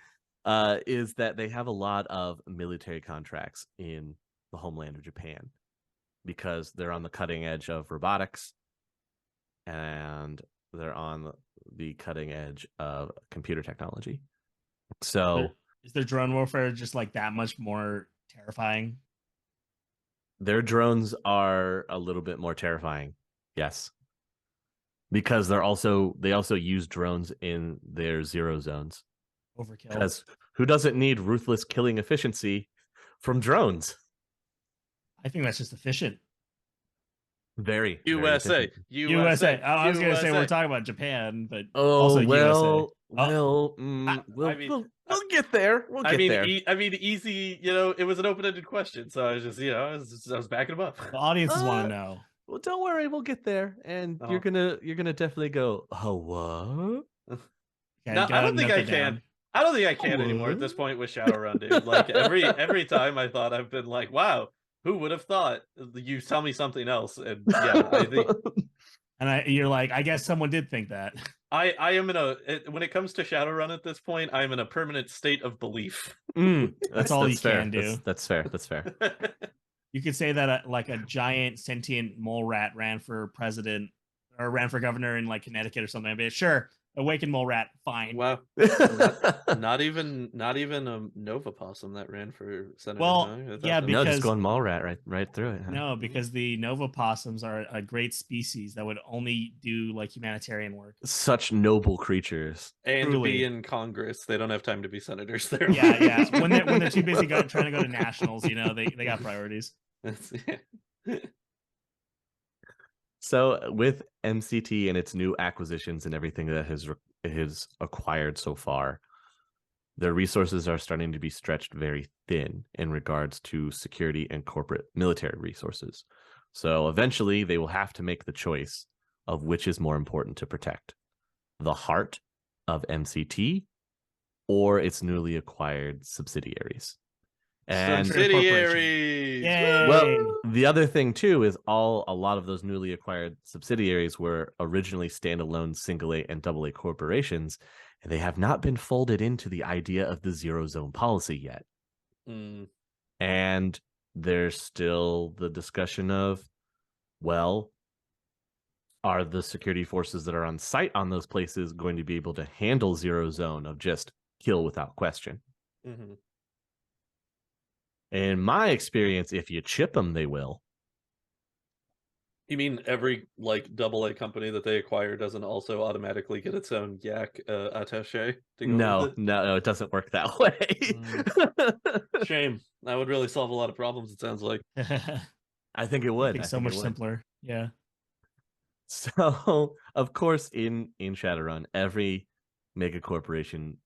Is that they have a lot of military contracts in the homeland of Japan because they're on the cutting edge of robotics and they're on the cutting edge of computer technology. So is their drone warfare just like that much more terrifying? Their drones are a little bit more terrifying. Yes. Because they also use drones in their zero zones. Overkill. Because who doesn't need ruthless killing efficiency from drones? I think that's just efficient. Very USA. USA. I was going to say we're talking about Japan, but also USA. We'll get there. We'll get there. I mean, easy. You know, it was an open-ended question, so I was just, I was backing them up. The audiences want to know. Well, don't worry, we'll get there, and you're gonna definitely go. Oh, what? No, I don't think I can. I don't think I can anymore at this point with Shadowrun, dude. Like every time I thought, I've been like, wow, who would have thought? You tell me something else, and yeah, I think. And you're like, I guess someone did think that. I am when it comes to Shadowrun at this point, I am in a permanent state of belief. That's all you can do. That's fair. That's fair. You could say that like a giant sentient mole rat ran for president or ran for governor in like Connecticut or something. But sure, awakened mole rat, fine. Wow, not even a Nova possum that ran for senator. Well, yeah, because just going mole rat right through it. Huh? No, because the Nova possums are a great species that would only do like humanitarian work. Such noble creatures, and truly. Be in Congress. They don't have time to be senators there. Yeah. When they're too busy trying to go to nationals, they got priorities. So with MCT and its new acquisitions and everything that has acquired so far, their resources are starting to be stretched very thin in regards to security and corporate military resources. So eventually they will have to make the choice of which is more important to protect: the heart of MCT or its newly acquired subsidiaries. And subsidiaries. Well, the other thing too is a lot of those newly acquired subsidiaries were originally standalone single A and double A corporations, and they have not been folded into the idea of the zero zone policy yet. And there's still the discussion of, well, are the security forces that are on site on those places going to be able to handle zero zone of just kill without question? In my experience, if you chip them, they will. You mean every like double A company that they acquire doesn't also automatically get its own yak attaché? No, it doesn't work that way. Shame. That would really solve a lot of problems, it sounds like. I think it would. I think so much simpler. Yeah. So, of course, in Shadowrun, every mega corporation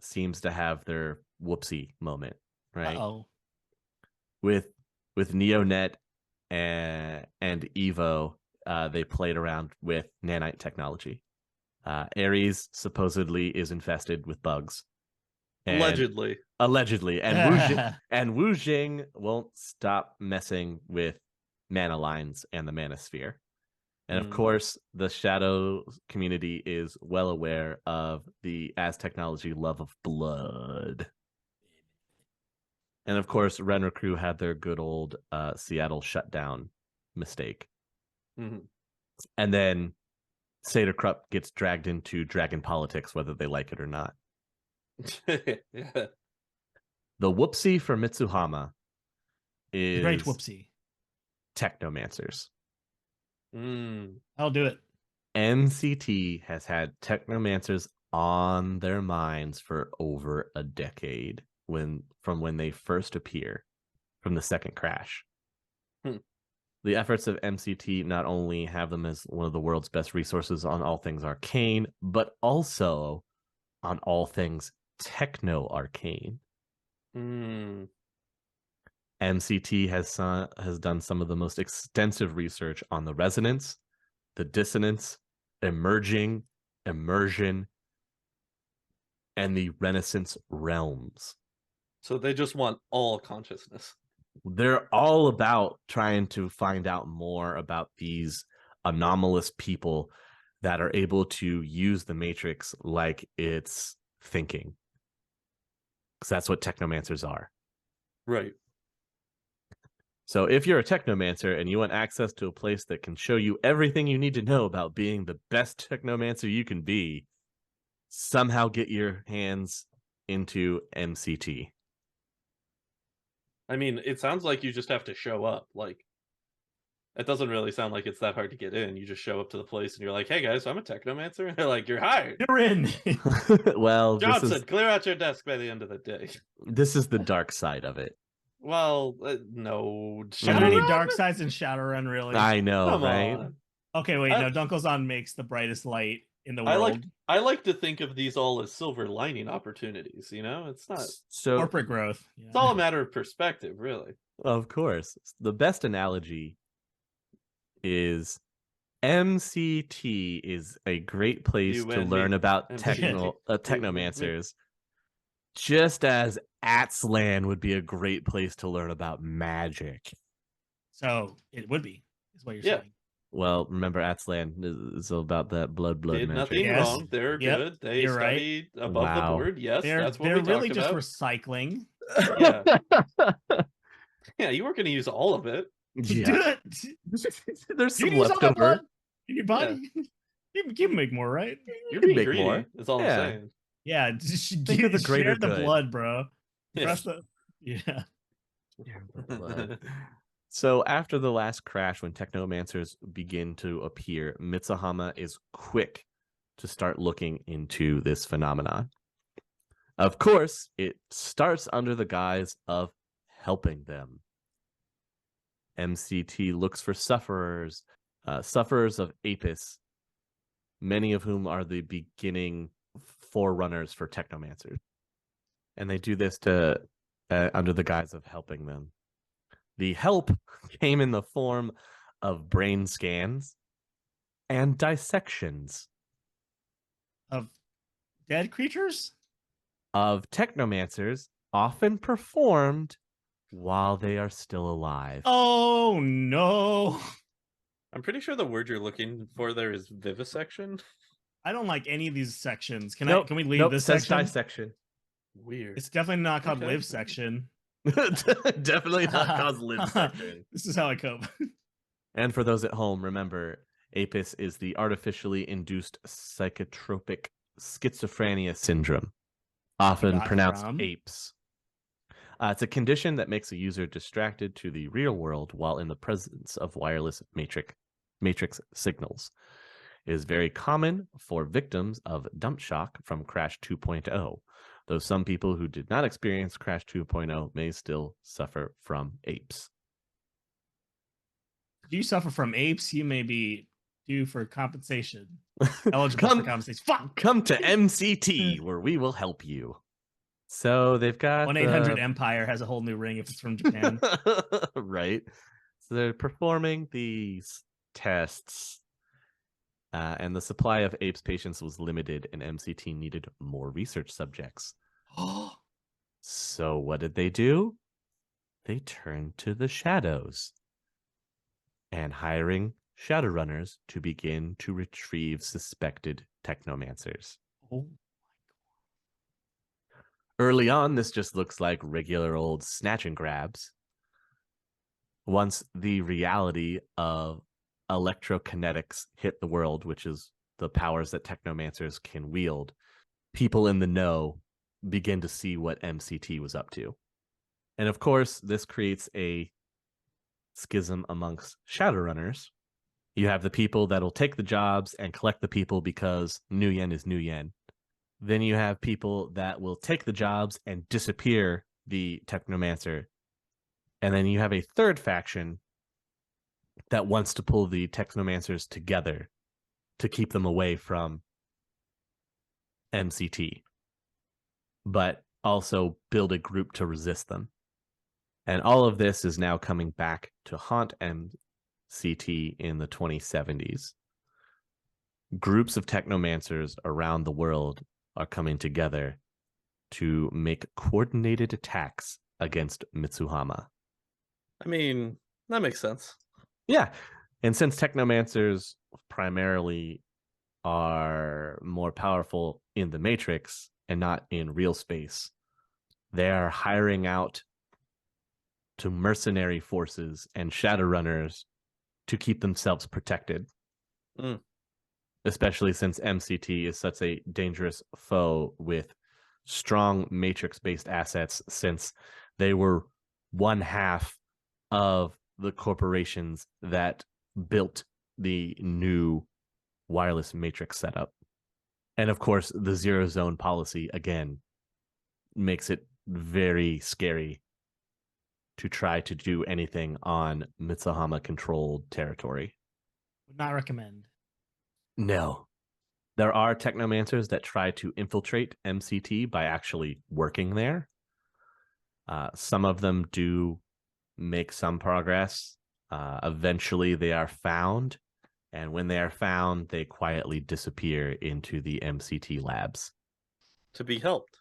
seems to have their whoopsie moment, right? With NeoNet and Evo, they played around with nanite technology. Ares supposedly is infested with bugs. Allegedly. And Wu Jing won't stop messing with mana lines and the mana sphere. And of course, the Shadow community is well aware of the As technology love of blood. And of course, Renner Crew had their good old Seattle shutdown mistake. And then Seder Krupp gets dragged into dragon politics, whether they like it or not. Yeah. The whoopsie for Mitsuhama is great whoopsie. Technomancers. I'll do it. MCT has had Technomancers on their minds for over a decade from when they first appear from the second crash. The efforts of MCT not only have them as one of the world's best resources on all things arcane, but also on all things techno arcane. MCT has done some of the most extensive research on the resonance, the dissonance, emerging, immersion, and the Renaissance realms. So they just want all consciousness. They're all about trying to find out more about these anomalous people that are able to use the Matrix like it's thinking. Because that's what technomancers are. Right. So if you're a technomancer and you want access to a place that can show you everything you need to know about being the best technomancer you can be, somehow get your hands into MCT. I mean, it sounds like you just have to show up. Like, it doesn't really sound like it's that hard to get in. You just show up to the place and you're like, "Hey guys, I'm a technomancer." And they're like, "You're hired. You're in." Well, Johnson, clear out your desk by the end of the day. This is the dark side of it. Well, no. Are there any dark sides in Shadowrun, really? I know, Come right? on. Okay, wait, no. Dunkelzon makes the brightest light in the world. I like to think of these all as silver lining opportunities, you know? It's not So corporate growth. It's all a matter of perspective, really. Of course. The best analogy is MCT is a great place to learn about technomancers, just as Atslan would be a great place to learn about magic. So it would be, is what you're saying. Well, remember Atslan is about that blood Did magic. nothing wrong. They're good. They study above the board. Yes, that's what we talked about. They're really just recycling. Yeah. Yeah, you weren't going to use all of it. Yeah. There's some leftover in your body. Yeah. You can make more, right? You're being greedy. More. That's all I'm saying. Yeah, just give the greater good. The blood, bro. Yeah. So after the last crash, when technomancers begin to appear, Mitsuhama is quick to start looking into this phenomenon. Of course, it starts under the guise of helping them. MCT looks for sufferers of Apis, many of whom are the beginning forerunners for technomancers. And they do this to under the guise of helping them. The help came in the form of brain scans and dissections. Of dead creatures? Of technomancers, often performed while they are still alive. Oh, no. I'm pretty sure the word you're looking for there is vivisection. I don't like any of these sections. Can we leave this section? Dissection? Weird. It's definitely not called live section. Definitely not called live section. This is how I cope. And for those at home, remember, Apis is the artificially induced psychotropic schizophrenia syndrome, often pronounced apes. It's a condition that makes a user distracted to the real world while in the presence of wireless matrix signals. It is very common for victims of dump shock from Crash 2.0, though some people who did not experience Crash 2.0 may still suffer from apes. If you suffer from apes, you may be due for compensation. Eligible for compensation. Fuck! Come to MCT, where we will help you. So they've got 1-800 Empire has a whole new ring if it's from Japan. Right. So they're performing these tests, and the supply of apes patients was limited, and MCT needed more research subjects. So what did they do? They turned to the shadows and hiring Shadowrunners to begin to retrieve suspected technomancers. Oh. Early on, this just looks like regular old snatch and grabs. Once the reality of electrokinetics hit the world, which is the powers that technomancers can wield, people in the know begin to see what MCT was up to. And of course, this creates a schism amongst Shadowrunners. You have the people that'll take the jobs and collect the people because new yen is new yen. Then you have people that will take the jobs and disappear the technomancer. And then you have a third faction that wants to pull the technomancers together to keep them away from MCT, but also build a group to resist them. And all of this is now coming back to haunt MCT in the 2070s. Groups of technomancers around the world are coming together to make coordinated attacks against Mitsuhama. I mean, that makes sense. Yeah. And since technomancers primarily are more powerful in the Matrix and not in real space, they are hiring out to mercenary forces and Shadowrunners to keep themselves protected. Especially since MCT is such a dangerous foe with strong Matrix-based assets, since they were one half of the corporations that built the new wireless Matrix setup. And of course, the zero zone policy, again, makes it very scary to try to do anything on Mitsuhama controlled territory. Would not recommend. No. There are technomancers that try to infiltrate MCT by actually working there. Some of them do make some progress. Eventually, they are found. And when they are found, they quietly disappear into the MCT labs. To be helped.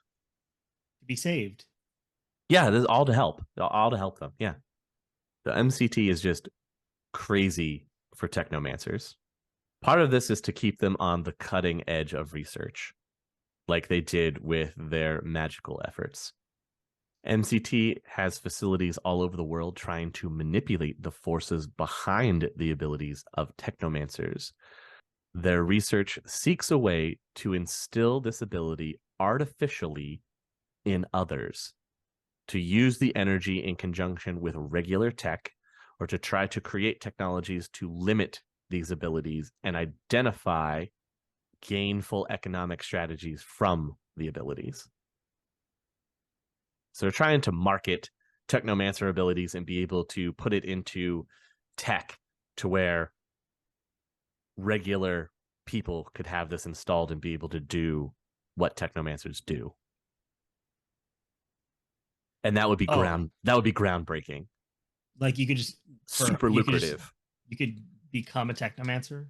To be saved. Yeah, this is all to help. All to help them. Yeah. The MCT is just crazy for technomancers. Part of this is to keep them on the cutting edge of research, like they did with their magical efforts. MCT has facilities all over the world trying to manipulate the forces behind the abilities of technomancers. Their research seeks a way to instill this ability artificially in others, to use the energy in conjunction with regular tech, or to try to create technologies to limit these abilities and identify gainful economic strategies from the abilities. So they're trying to market technomancer abilities and be able to put it into tech to where regular people could have this installed and be able to do what technomancers do. And that would be groundbreaking. Like you could just super lucrative. You could become a technomancer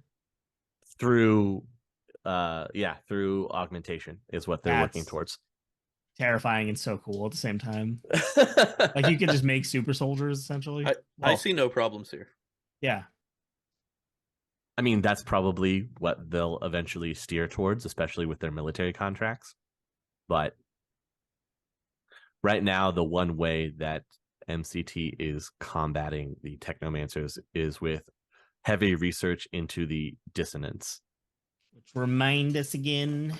through through augmentation is what they're working towards. Terrifying and so cool at the same time. Like you could just make super soldiers essentially. I see no problems here. Yeah. I mean, that's probably what they'll eventually steer towards, especially with their military contracts. But right now, the one way that MCT is combating the technomancers is with heavy research into the dissonance. Which remind us again,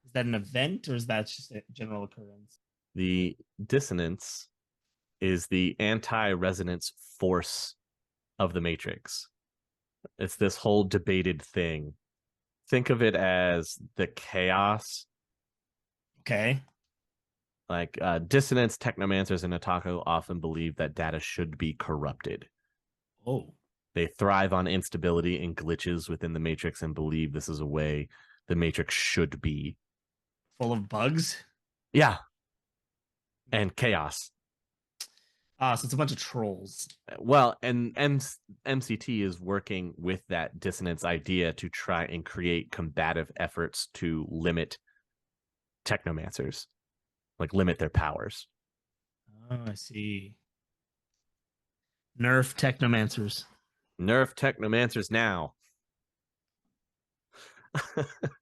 is that an event or is that just a general occurrence? The dissonance is the anti-resonance force of the Matrix. It's this whole debated thing. Think of it as the chaos. Okay. Like dissonance, technomancers, and Otaku often believe that data should be corrupted. Oh. They thrive on instability and glitches within the Matrix and believe this is a way the Matrix should be. Full of bugs? Yeah. And chaos. So it's a bunch of trolls. Well, and MCT is working with that dissonance idea to try and create combative efforts to limit technomancers, like limit their powers. Oh, I see. Nerf technomancers. Nerf technomancers now.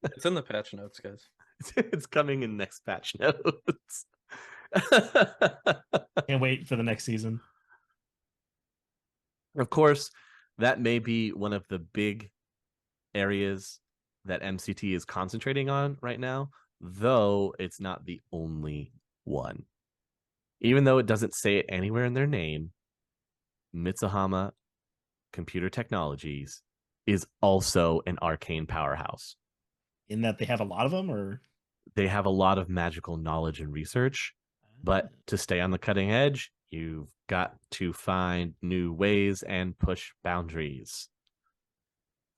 It's in the patch notes, guys. It's coming in next patch notes. Can't wait for the next season. Of course, that may be one of the big areas that MCT is concentrating on right now, though it's not the only one. Even though it doesn't say it anywhere in their name, Mitsuhama Computer Technologies is also an arcane powerhouse. In that they have a lot of them, or? They have a lot of magical knowledge and research, but to stay on the cutting edge, you've got to find new ways and push boundaries.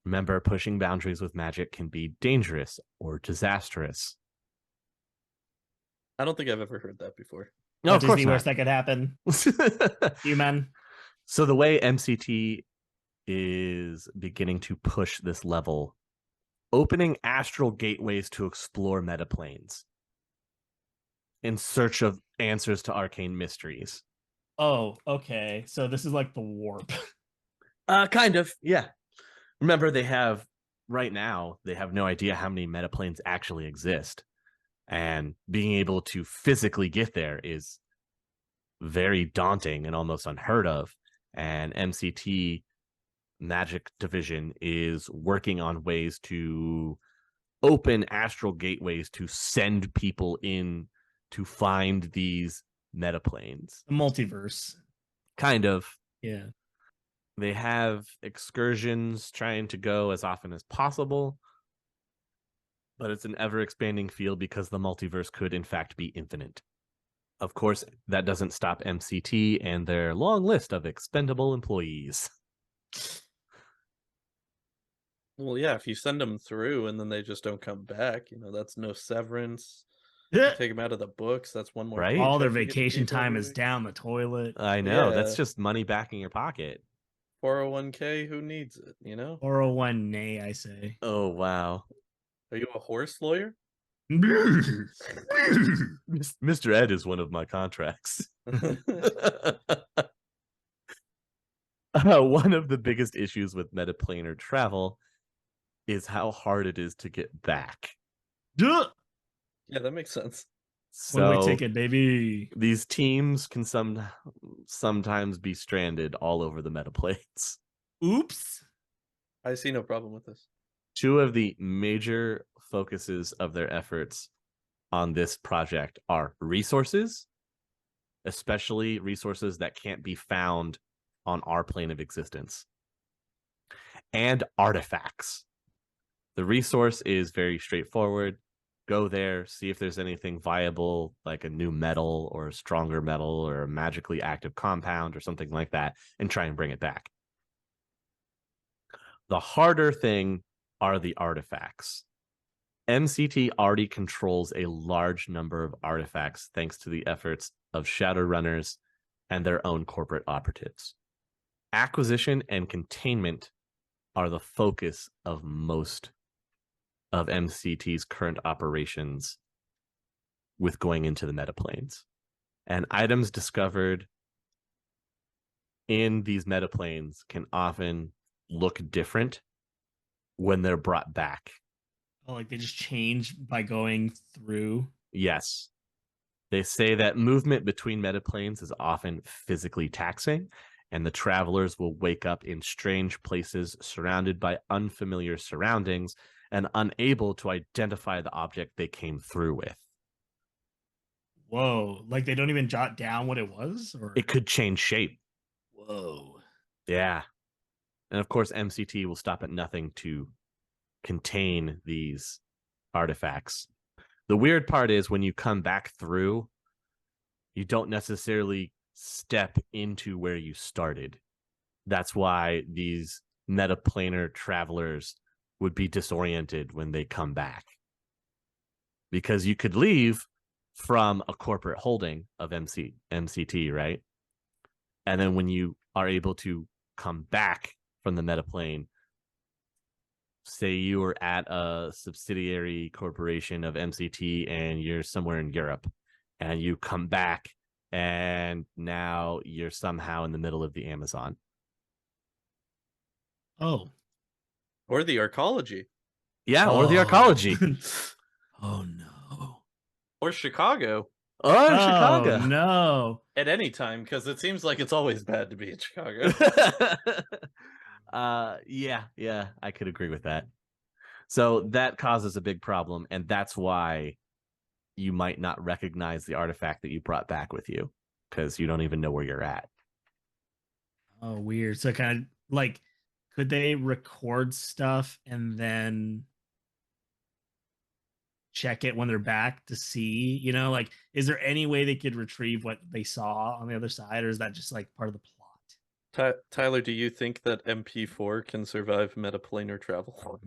Remember, pushing boundaries with magic can be dangerous or disastrous. I don't think I've ever heard that before. No, of What's course the not. worst that could happen? Human. So the way MCT is beginning to push this level, opening astral gateways to explore metaplanes in search of answers to arcane mysteries. Oh, okay. So this is like the warp. Kind of, yeah. Remember, right now, they have no idea how many metaplanes actually exist. And being able to physically get there is very daunting and almost unheard of. And MCT Magic Division is working on ways to open astral gateways to send people in to find these metaplanes. The multiverse. Kind of. Yeah. They have excursions trying to go as often as possible, but it's an ever-expanding field because the multiverse could, in fact, be infinite. Of course, that doesn't stop MCT and their long list of expendable employees. Well, yeah, if you send them through and then they just don't come back, that's no severance. Yeah. Take them out of the books. That's one more. Right? All their paycheck you get to vacation keep time every is week. down the toilet. I know. That's Yeah. just money back in your pocket. 401k, who needs it, 401 nay, I say. Oh, wow. Are you a horse lawyer? Mr. Ed is one of my contracts. One of the biggest issues with metaplanar travel is how hard it is to get back. Yeah, that makes sense. One-way So ticket, baby. these teams can sometimes be stranded all over the metaplanes. Oops. I see no problem with this. Two of the major focuses of their efforts on this project are resources, especially resources that can't be found on our plane of existence, and artifacts. The resource is very straightforward. Go there, see if there's anything viable, like a new metal or a stronger metal or a magically active compound or something like that, and try and bring it back. The harder thing are the artifacts. MCT already controls a large number of artifacts thanks to the efforts of Shadowrunners and their own corporate operatives. Acquisition and containment are the focus of most of MCT's current operations with going into the metaplanes. And items discovered in these metaplanes can often look different when they're brought back. Oh, like they just change by going through? Yes. They say that movement between metaplanes is often physically taxing, and the travelers will wake up in strange places surrounded by unfamiliar surroundings and unable to identify the object they came through with. Whoa. Like they don't even jot down what it was? Or It could change shape. whoa. Yeah. And of course, MCT will stop at nothing to contain these artifacts. The weird part is when you come back through, you don't necessarily step into where you started. That's why these metaplanar travelers would be disoriented when they come back. Because you could leave from a corporate holding of MCT, right? And then when you are able to come back from the metaplane, say you were at a subsidiary corporation of MCT and you're somewhere in Europe, and you come back and now you're somehow in the middle of the Amazon. Oh. Or the arcology. Yeah, or the arcology. Oh no. Or Chicago. Or Oh Chicago. no. At any time, because it seems like it's always bad to be in Chicago. Yeah, I could agree with that. So that causes a big problem, and that's why you might not recognize the artifact that you brought back with you, because you don't even know where you're at. Oh, weird. So kind of like, could they record stuff and then check it when they're back to see, like, is there any way they could retrieve what they saw on the other side, or is that just like part of the plot? Tyler, do you think that MP4 can survive metaplanar travel?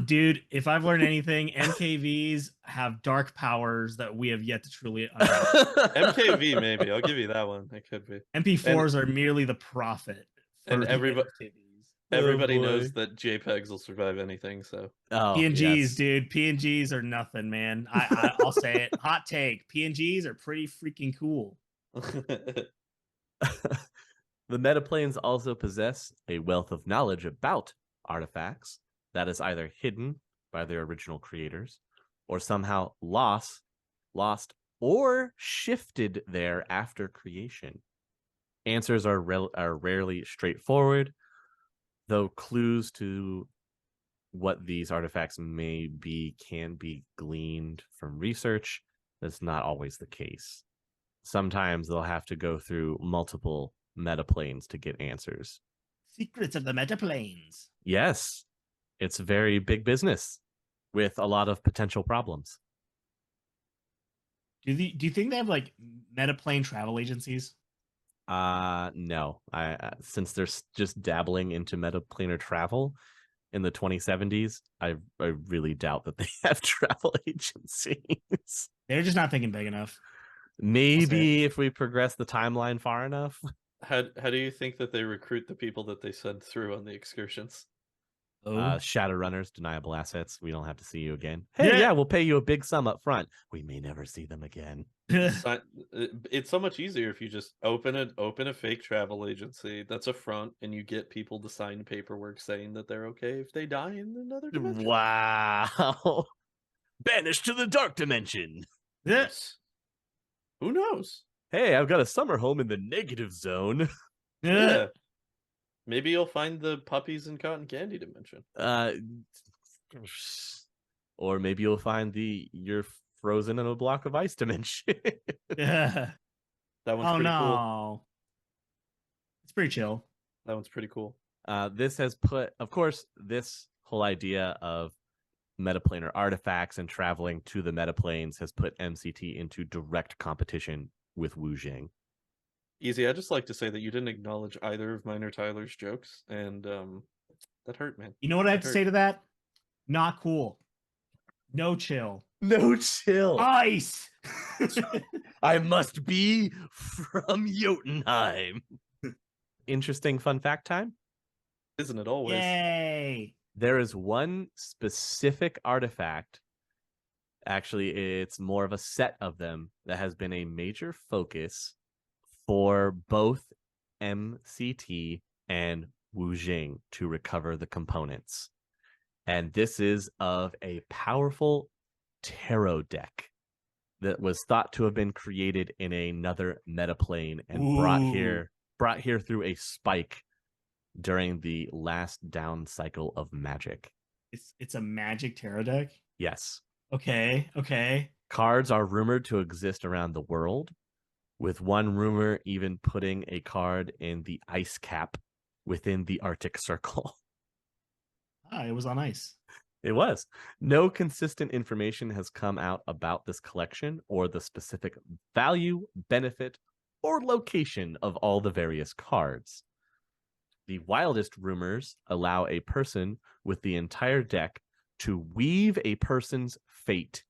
Dude, if I've learned anything, MKVs have dark powers that we have yet to truly unravel. MKV, maybe. I'll give you that one. It could be. MP4s are merely the prophet for And the everybody Oh, knows that JPEGs will survive anything, so. PNGs, yes. dude. PNGs are nothing, man. I'll say it. Hot take. PNGs are pretty freaking cool. The metaplanes also possess a wealth of knowledge about artifacts that is either hidden by their original creators or somehow lost, or shifted there after creation. Answers are rarely straightforward, though clues to what these artifacts may be can be gleaned from research. That's not always the case. Sometimes they'll have to go through multiple metaplanes to get answers. Secrets of the metaplanes. Yes, it's very big business with a lot of potential problems. Do you think they have like metaplane travel agencies? No. Since they're just dabbling into metaplanar travel in the 2070s, I really doubt that they have travel agencies. They're just not thinking big enough. Maybe if we progress the timeline far enough. How do you think that they recruit the people that they send through on the excursions? Shadowrunners, deniable assets. We don't have to see you again. Hey, yeah, we'll pay you a big sum up front. We may never see them again. It's so much easier if you just open a fake travel agency that's a front, and you get people to sign paperwork saying that they're okay if they die in another dimension. Wow. Banished to the dark dimension. Yes. Who knows? Hey, I've got a summer home in the negative zone. Yeah. Maybe you'll find the puppies in cotton candy dimension. Or maybe you'll find you're frozen in a block of ice dimension. Yeah. That one's pretty cool. It's pretty chill. That one's pretty cool. This has put, of course, this whole idea of metaplanar artifacts and traveling to the metaplanes has put MCT into direct competition with Wu Jing. Easy. I'd just like to say that you didn't acknowledge either of mine or Tyler's jokes, and that hurt, man. You know what I have to say to that? Not cool. No chill. No chill. Ice. I must be from Jotunheim. Interesting fun fact time. Isn't it always? Yay. There is one specific artifact. Actually, it's more of a set of them that has been a major focus for both MCT and Wu Jing to recover the components. And this is of a powerful tarot deck that was thought to have been created in another metaplane and brought here through a spike during the last down cycle of magic. It's a magic tarot deck? Yes. Okay. Cards are rumored to exist around the world, with one rumor even putting a card in the ice cap within the Arctic Circle. It was on ice. It was. No consistent information has come out about this collection or the specific value, benefit, or location of all the various cards. The wildest rumors allow a person with the entire deck to weave a person's fate.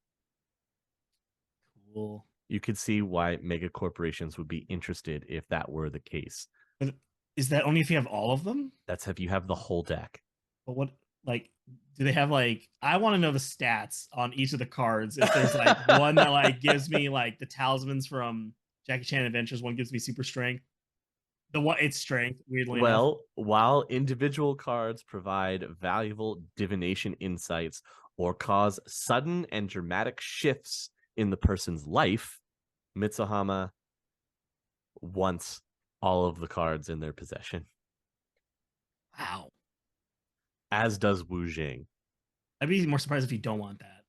Cool. You could see why mega corporations would be interested if that were the case. But is that only if you have all of them? That's if you have the whole deck. But what, like, do they have, like, I want to know the stats on each of the cards. If there's like one that like gives me like the talismans from Jackie Chan Adventures, one gives me super strength. The one, it's strength, weirdly enough. While individual cards provide valuable divination insights or cause sudden and dramatic shifts in the person's life, Mitsuhama wants all of the cards in their possession. Wow. As does Wu Jing. I'd be more surprised if you don't want that.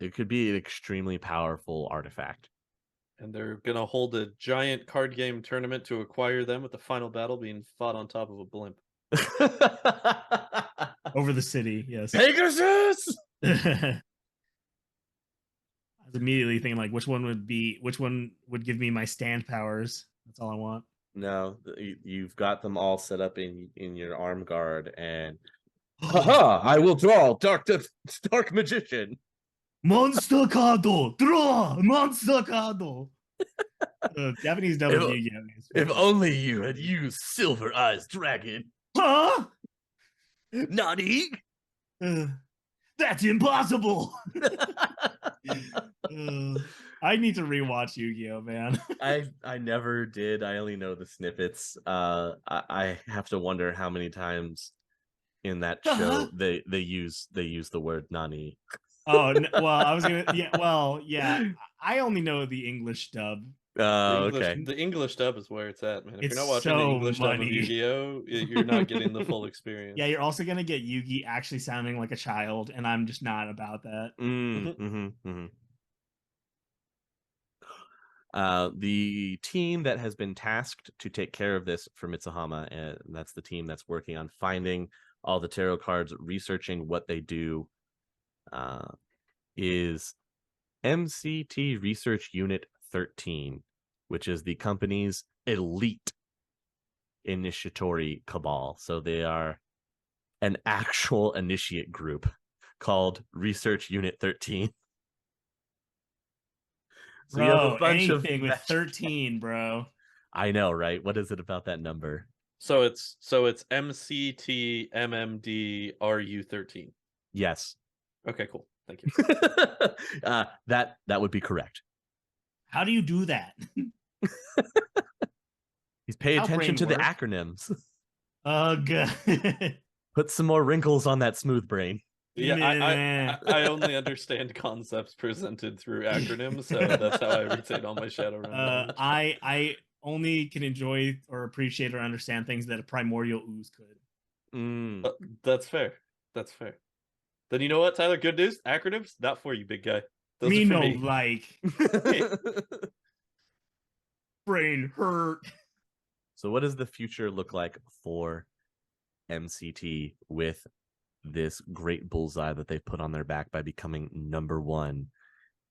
It could be an extremely powerful artifact. And they're going to hold a giant card game tournament to acquire them, with the final battle being fought on top of a blimp. Over the city, yes. Pegasus! I was immediately thinking, like, which one would give me my stand powers? That's all I want. No, you've got them all set up in your arm guard, and haha! I will draw dark magician. Monster card, draw monster card. Japanese dub of Yu-Gi-Oh! If only you had used Silver Eyes Dragon. Huh? Nani? That's impossible. I need to rewatch Yu-Gi-Oh, man. I never did. I only know the snippets. I have to wonder how many times in that show they use the word Nani. Oh well, I was gonna yeah. I only know the English dub. Okay. The English dub is where it's at, man. If It's you're not watching so the English dub of money. Yu-Gi-Oh, you're not getting the full experience. Yeah, you're also gonna get Yugi actually sounding like a child, and I'm just not about that. The team that has been tasked to take care of this for Mitsuhama, and that's the team that's working on finding all the tarot cards, researching what they do, is MCT Research Unit 13, which is the company's elite initiatory cabal. So they are an actual initiate group called Research Unit 13. So bro, you have a bunch anything with 13, bro. I know, right? What is it about that number? So it's MCT MMD RU13. Yes. Okay, cool. Thank you. That would be correct. How do you do that? He's pay attention to the acronyms. Good. Put some more wrinkles on that smooth brain. Yeah, I only understand concepts presented through acronyms, so that's how I retain all my Shadowrun. I only can enjoy or appreciate or understand things that a primordial ooze could. That's fair. That's fair. Then you know what, Tyler? Good news. Acronyms, not for you, big guy. Those me no me. Like brain hurt. So what does the future look like for MCT with this great bullseye that they've put on their back by becoming #1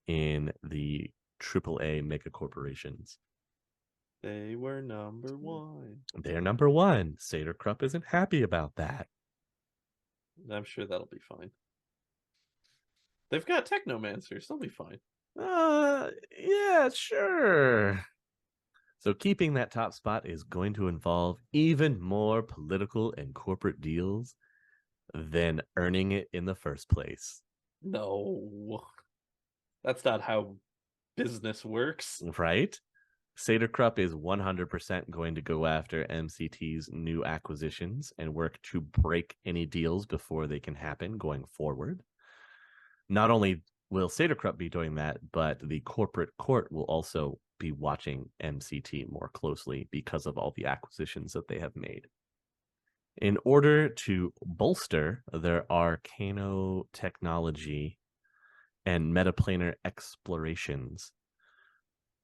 in the AAA mega corporations? They were #1. They're #1. Seder Krupp isn't happy about that. I'm sure that'll be fine. They've got Technomancers. They'll be fine. Yeah, sure. So keeping that top spot is going to involve even more political and corporate deals than earning it in the first place. No. That's not how business works. Right? Seder Krupp is 100% going to go after MCT's new acquisitions and work to break any deals before they can happen going forward. Not only will Seder Krupp be doing that, but the corporate court will also be watching MCT more closely because of all the acquisitions that they have made. In order to bolster their arcano technology and metaplanar explorations,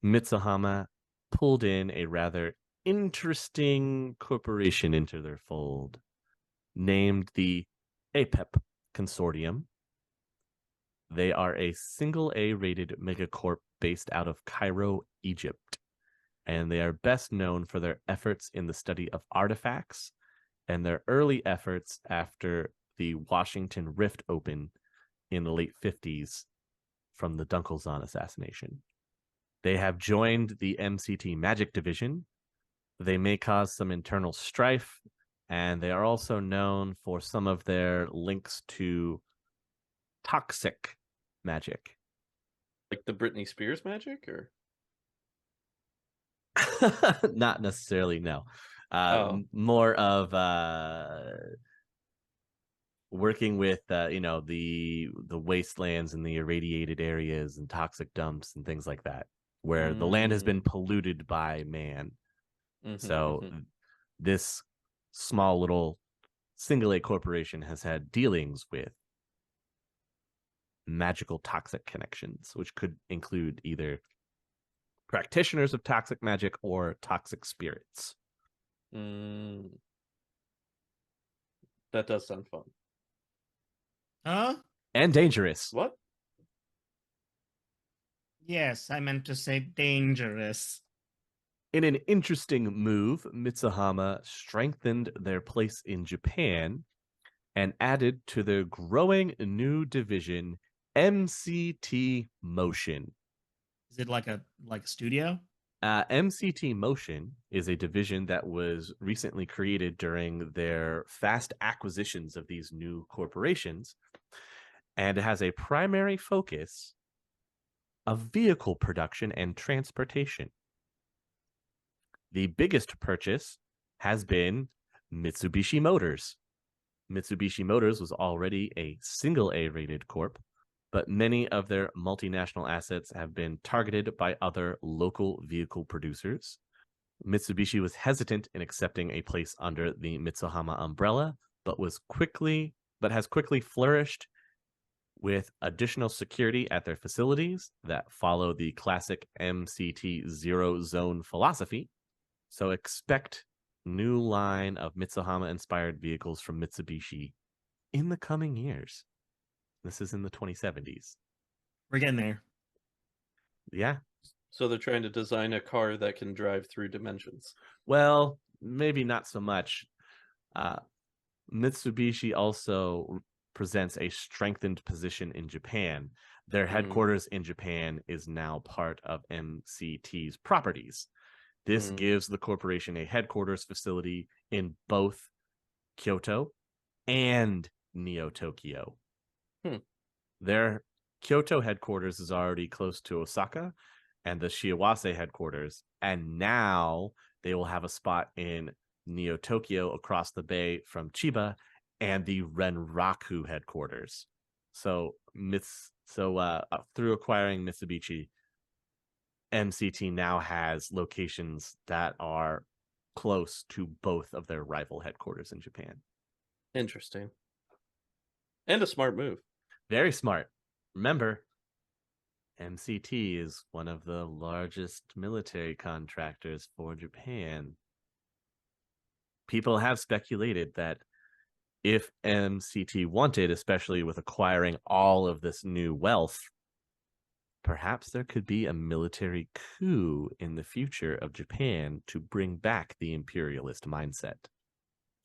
Mitsuhama pulled in a rather interesting corporation into their fold, named the APEP Consortium. They are a single A-rated megacorp based out of Cairo, Egypt, and they are best known for their efforts in the study of artifacts and their early efforts after the Washington Rift Open in the late 50s from the Dunkelzahn assassination. They have joined the MCT Magic Division. They may cause some internal strife, and they are also known for some of their links to toxic magic. Like the Britney Spears magic, or? Not necessarily, no. More of working with the wastelands and the irradiated areas and toxic dumps and things like that, where the land has been polluted by man. This small little single A corporation has had dealings with magical toxic connections, which could include either practitioners of toxic magic or toxic spirits. That does sound fun. Huh? And dangerous. What? Yes, I meant to say dangerous. In an interesting move, Mitsuhama strengthened their place in Japan and added to their growing new division, MCT Motion. Is it like a studio? MCT Motion is a division that was recently created during their fast acquisitions of these new corporations, and it has a primary focus of vehicle production and transportation. The biggest purchase has been Mitsubishi Motors. Mitsubishi Motors was already a single A rated corp, but many of their multinational assets have been targeted by other local vehicle producers. Mitsubishi was hesitant in accepting a place under the Mitsuhama umbrella, but has quickly flourished with additional security at their facilities that follow the classic MCT zero zone philosophy. So expect new line of Mitsuhama-inspired vehicles from Mitsubishi in the coming years. This is in the 2070s. We're getting there. Yeah. So they're trying to design a car that can drive through dimensions. Well, maybe not so much. Mitsubishi also presents a strengthened position in Japan. Their headquarters in Japan is now part of MCT's properties. This gives the corporation a headquarters facility in both Kyoto and Neo-Tokyo. Their Kyoto headquarters is already close to Osaka and the Shiawase headquarters, and now they will have a spot in Neo-Tokyo across the bay from Chiba and the Renraku headquarters. So through acquiring Mitsubishi, MCT now has locations that are close to both of their rival headquarters in Japan. Interesting. And a smart move. Very smart. Remember, MCT is one of the largest military contractors for Japan. People have speculated that if MCT wanted, especially with acquiring all of this new wealth, perhaps there could be a military coup in the future of Japan to bring back the imperialist mindset.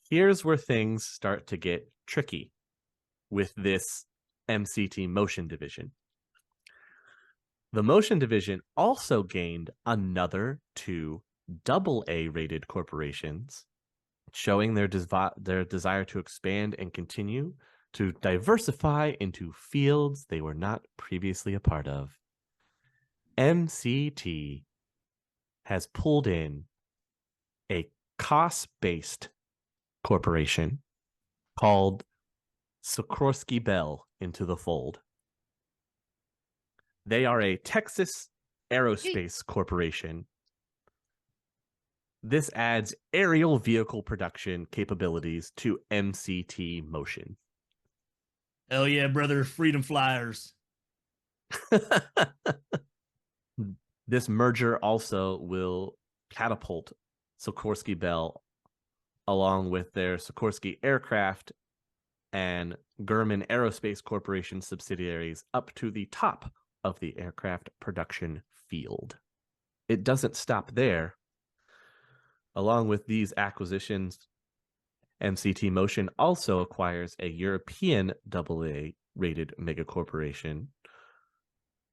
Here's where things start to get tricky with this MCT Motion division. The Motion division also gained another 2 AA rated corporations, showing their desire to expand and continue to diversify into fields they were not previously a part of. MCT has pulled in a cost-based corporation called Sikorsky Bell into the fold. They are a Texas aerospace corporation. This adds aerial vehicle production capabilities to MCT Motion. Hell yeah, brother. Freedom flyers. This merger also will catapult Sikorsky Bell along with their Sikorsky Aircraft and German Aerospace Corporation subsidiaries up to the top of the aircraft production field. It doesn't stop there. Along with these acquisitions, MCT Motion also acquires a European AA rated megacorporation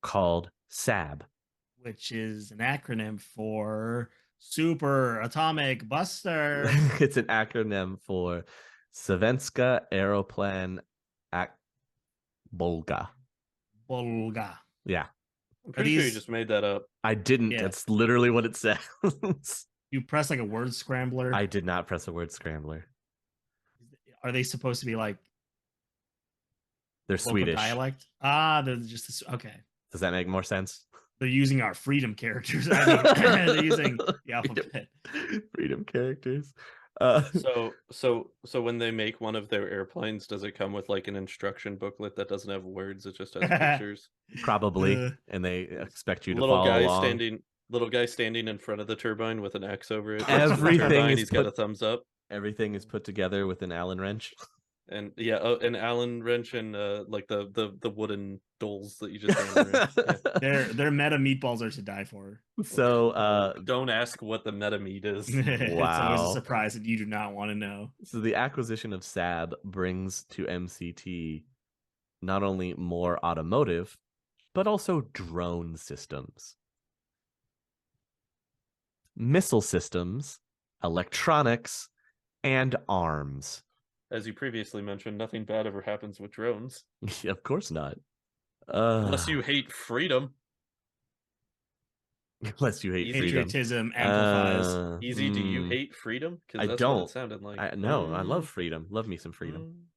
called SAB, which is an acronym for Super Atomic Buster. It's an acronym for Svenska Aeroplan Bolga. Bolga. Yeah. I'm pretty sure you just made that up. I didn't. Yeah. That's literally what it says. You press like a word scrambler? I did not press a word scrambler. Are they supposed to be like... They're Swedish. Dialect? They're just... Okay. Does that make more sense? They're using our freedom characters. They're using the alphabet. Freedom characters. So when they make one of their airplanes, does it come with like an instruction booklet that doesn't have words? It just has pictures. Probably, and they expect you to follow along. Little guy standing in front of the turbine with an X over it. Everything is he's got a thumbs up. Everything is put together with an Allen wrench. And and Allen wrench and like the wooden dolls that you just hammer. Yeah. Their meta meatballs are to die for. So don't ask what the meta meat is. It's always a surprise that you do not want to know. So the acquisition of SAB brings to MCT not only more automotive, but also drone systems, missile systems, electronics, and arms. As you previously mentioned, nothing bad ever happens with drones. Of course not. Unless you hate freedom. Unless you hate freedom. Patriotism amplifies. Easy, do you hate freedom? Because that's what it sounded like. I love freedom. Love me some freedom.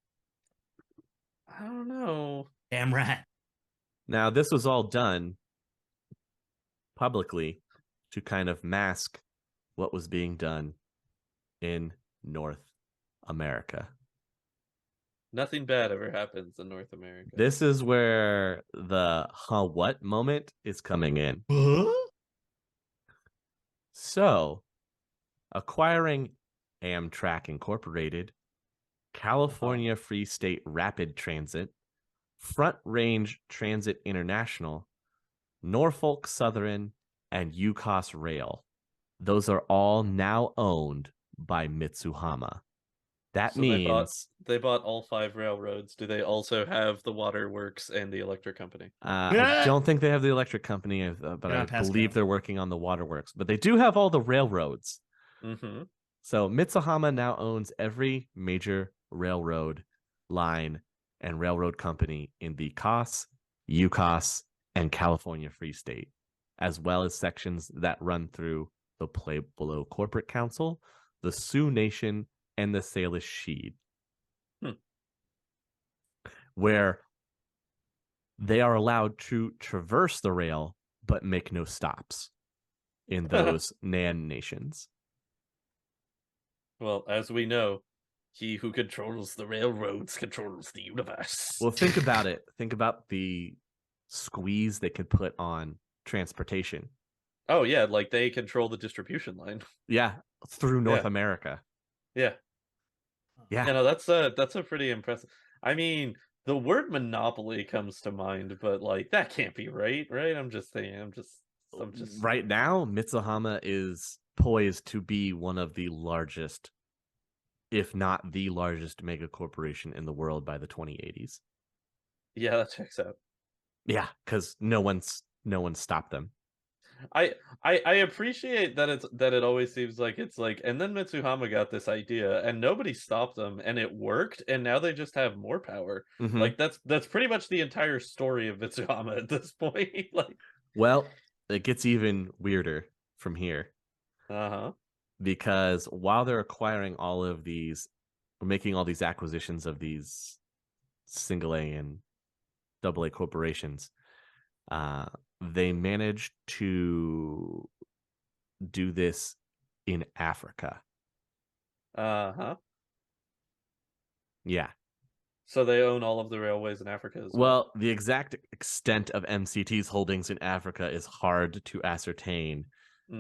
I don't know. Damn right. Now, this was all done publicly to kind of mask what was being done in North America. Nothing bad ever happens in North America. This is where the what moment is coming in. So, acquiring Amtrak Incorporated, California Free State Rapid Transit, Front Range Transit International, Norfolk Southern, and UCOS Rail. Those are all now owned by Mitsuhama. That means they bought all 5 railroads. Do they also have the waterworks and the electric company? I don't think they have the electric company, but I believe they're working on the waterworks. But they do have all the railroads. Mm-hmm. So Mitsuhama now owns every major railroad line and railroad company in the COS, UCOS, and California Free State, as well as sections that run through the Pueblo Corporate Council, the Sioux Nation, and the Salish Sheed, where they are allowed to traverse the rail but make no stops in those Nan nations. Well, as we know, he who controls the railroads controls the universe. Well, think about it. Think about the squeeze they could put on transportation. Oh, yeah, like they control the distribution line. Yeah, through North America. Yeah. Yeah. You know, that's a pretty impressive. I mean, the word monopoly comes to mind, but like that can't be right? I'm just saying. Right now, Mitsuhama is poised to be one of the largest, if not the largest, mega corporation in the world by the 2080s. Yeah, that checks out. Yeah, because no one's stopped them. I appreciate that it always seems like it's like, and then Mitsuhama got this idea and nobody stopped them and it worked and now they just have more power. Mm-hmm. Like that's pretty much the entire story of Mitsuhama at this point. Like, well, it gets even weirder from here. Because while they're acquiring all of these, making all these acquisitions of these single A and double A corporations, they managed to do this in Africa. Yeah. So they own all of the railways in Africa as well? Well, the exact extent of MCT's holdings in Africa is hard to ascertain,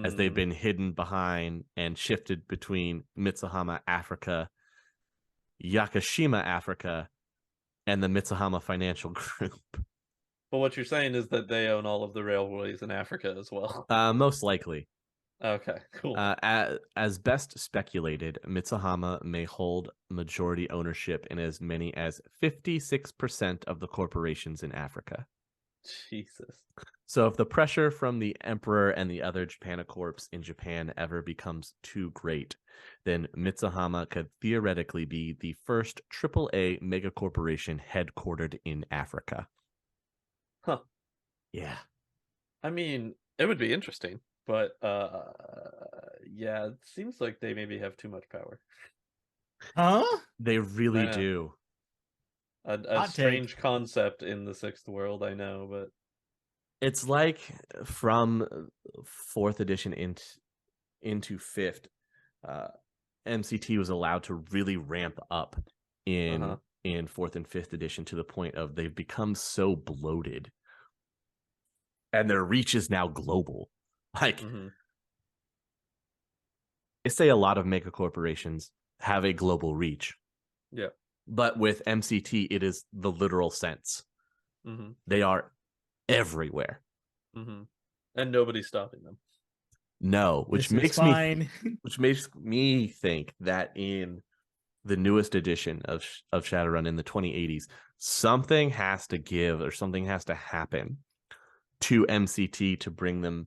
as they've been hidden behind and shifted between Mitsuhama Africa, Yakushima Africa, and the Mitsuhama Financial Group. But what you're saying is that they own all of the railways in Africa as well? Most likely. Okay, cool. As best speculated, Mitsuhama may hold majority ownership in as many as 56% of the corporations in Africa. Jesus. So if the pressure from the Emperor and the other Japanicorps in Japan ever becomes too great, then Mitsuhama could theoretically be the first AAA megacorporation headquartered in Africa. Huh. Yeah. I mean, it would be interesting, but yeah, it seems like they maybe have too much power. Huh? They really do. A strange concept in the Sixth World, I know, but it's like from 4th edition into 5th, MCT was allowed to really ramp up in 4th and 5th edition to the point of they've become so bloated and their reach is now global. Like, I say a lot of mega corporations have a global reach. Yeah. But with MCT, it is the literal sense. Mm-hmm. They are everywhere. Mm-hmm. And nobody's stopping them. No, which makes me think that in the newest edition of Shadowrun in the 2080s, something has to give or something has to happen to MCT to bring them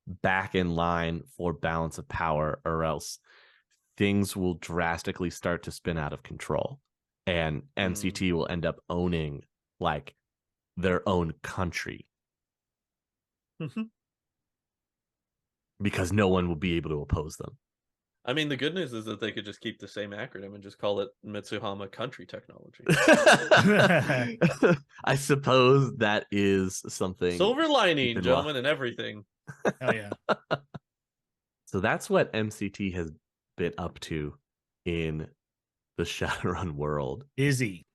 back in line for balance of power, or else things will drastically start to spin out of control, and MCT will end up owning like their own country. Because no one will be able to oppose them. I mean, the good news is that they could just keep the same acronym and just call it Mitsuhama Country Technology. I suppose that is something. Silver lining, gentlemen, and everything. Hell yeah. So that's what MCT has been up to in the Shadowrun world. Busy.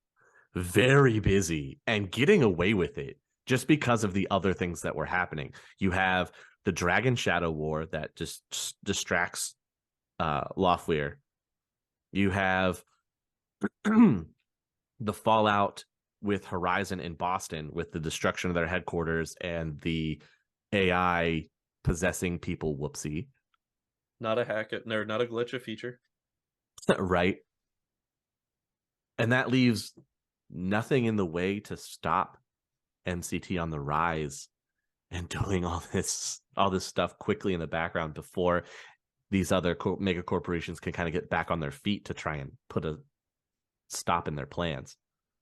Very busy, and getting away with it just because of the other things that were happening. You have the Dragon Shadow War that just distracts Lothwir. You have the fallout with Horizon in Boston with the destruction of their headquarters and the AI possessing people. Whoopsie. Not a hack, no, not a glitch, a feature. Right. And that leaves nothing in the way to stop MCT on the rise and doing all this stuff quickly in the background before these other mega corporations can kind of get back on their feet to try and put a stop in their plans.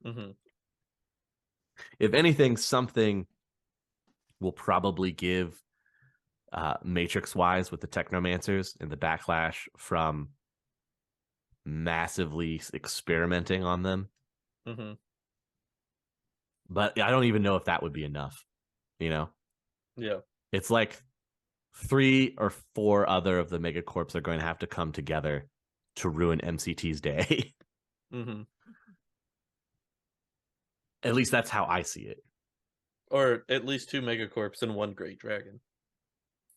Mm-hmm. If anything, something will probably give Matrix-wise with the Technomancers and the backlash from massively experimenting on them. Mm-hmm. But I don't even know if that would be enough, you know? Yeah. It's like 3 or 4 other of the megacorps are going to have to come together to ruin MCT's day. Mm-hmm. At least that's how I see it. Or at least 2 megacorps and 1 great dragon.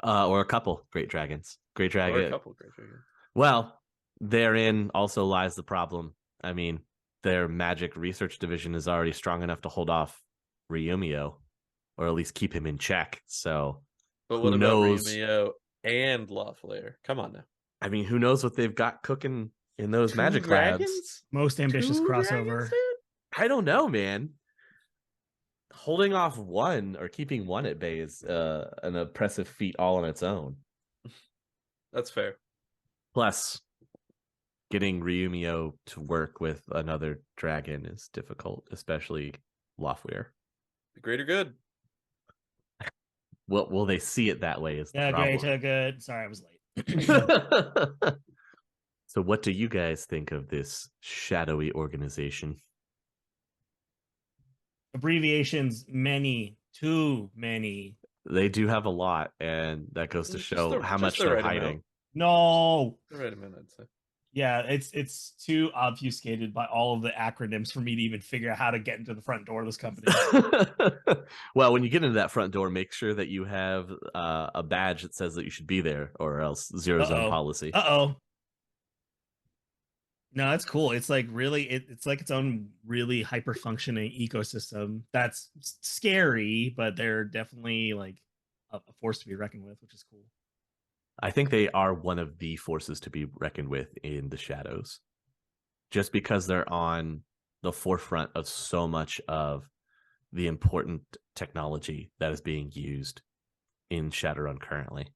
Or a couple great dragons. Great dragon. Or a couple great dragons. Well, therein also lies the problem. I mean, their magic research division is already strong enough to hold off Ryumio, or at least keep him in check. So, but what about Ryumio and Lothwir? Come on now. I mean, who knows what they've got cooking in those magic labs? Most ambitious 2 crossover. Dragons, I don't know, man. Holding off 1 or keeping 1 at bay is an oppressive feat all on its own. That's fair. Plus, getting Ryumio to work with another dragon is difficult, especially Lothwir. The greater good. Will they see it that way? Is the problem. Greater good. Sorry, I was late. So what do you guys think of this shadowy organization? Abbreviations, too many. They do have a lot, and that goes to show how much they're hiding. Amount. No. The right amount, I'd say. Yeah, it's too obfuscated by all of the acronyms for me to even figure out how to get into the front door of this company. Well, when you get into that front door, make sure that you have a badge that says that you should be there, or else zero zone policy. No, that's cool. It's like really, it's like its own really hyper functioning ecosystem. That's scary, but they're definitely like a force to be reckoned with, which is cool. I think they are one of the forces to be reckoned with in the shadows, just because they're on the forefront of so much of the important technology that is being used in Shadowrun currently.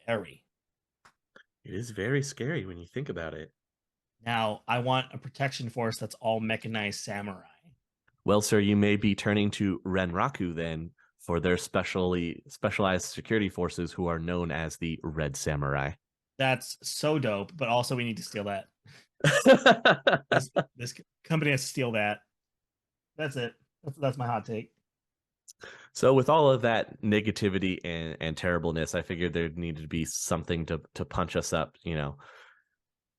Scary. It is very scary when you think about it. Now, I want a protection force that's all mechanized samurai. Well, sir, you may be turning to Renraku then for their specialized security forces who are known as the Red Samurai. That's so dope, but also we need to steal that. this company has to steal that. That's it. That's my hot take. So with all of that negativity and terribleness, I figured there needed to be something to punch us up, you know.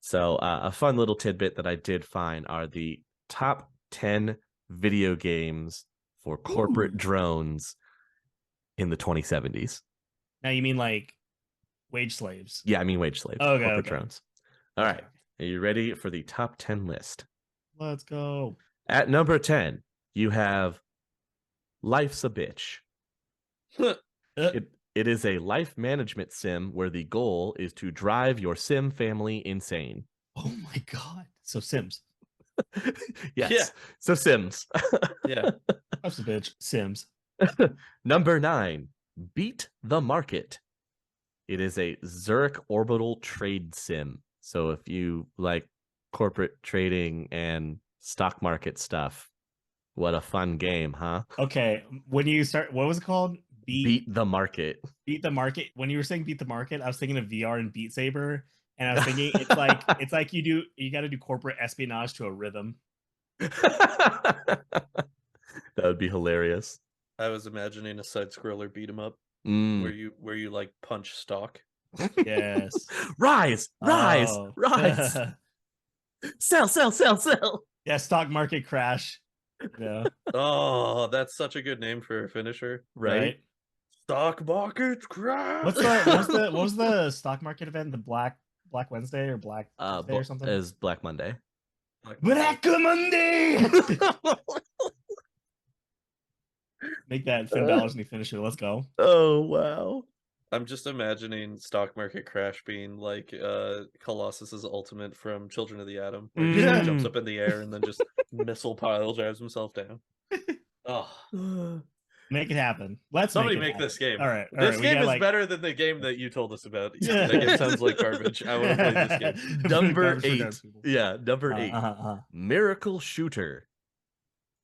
So a fun little tidbit that I did find are the top 10 video games for corporate drones in the 2070s. Now you mean like wage slaves? Yeah, I mean wage slaves. Okay, corporate drones. All right. Are you ready for the top 10 list? Let's go. At number 10, you have Life's a Bitch. It is a life management sim where the goal is to drive your sim family insane. Oh my god. So Sims. Yes. Yeah. So Sims. Yeah. That's a bitch. Sims. Number 9, Beat the Market. It is a Zurich orbital trade sim. So if you like corporate trading and stock market stuff, what a fun game, huh? Okay. When you start, what was it called? Beat the Market. Beat the Market. When you were saying Beat the Market, I was thinking of VR and Beat Saber. And I was thinking it's like you got to do corporate espionage to a rhythm. That would be hilarious. I was imagining a side scroller beat 'em up where you like punch stock. Yes. Rise. Sell. Yeah, stock market crash. Yeah. Oh, that's such a good name for a finisher. Right. Stock market crash. What was the stock market event? The Black Wednesday or Black Tuesday or something? Is Black Monday. Black Monday. Make that Finn Balor's new finisher. Let's go. Oh wow. I'm just imagining stock market crash being like Colossus's ultimate from Children of the Atom, where he just jumps up in the air and then just missile pile drives himself down. Oh, make it happen. Somebody make this game. All right. This game is better than the game that you told us about. That game sounds like garbage. I want to play this game. Number 8. Yeah, number 8. Miracle Shooter,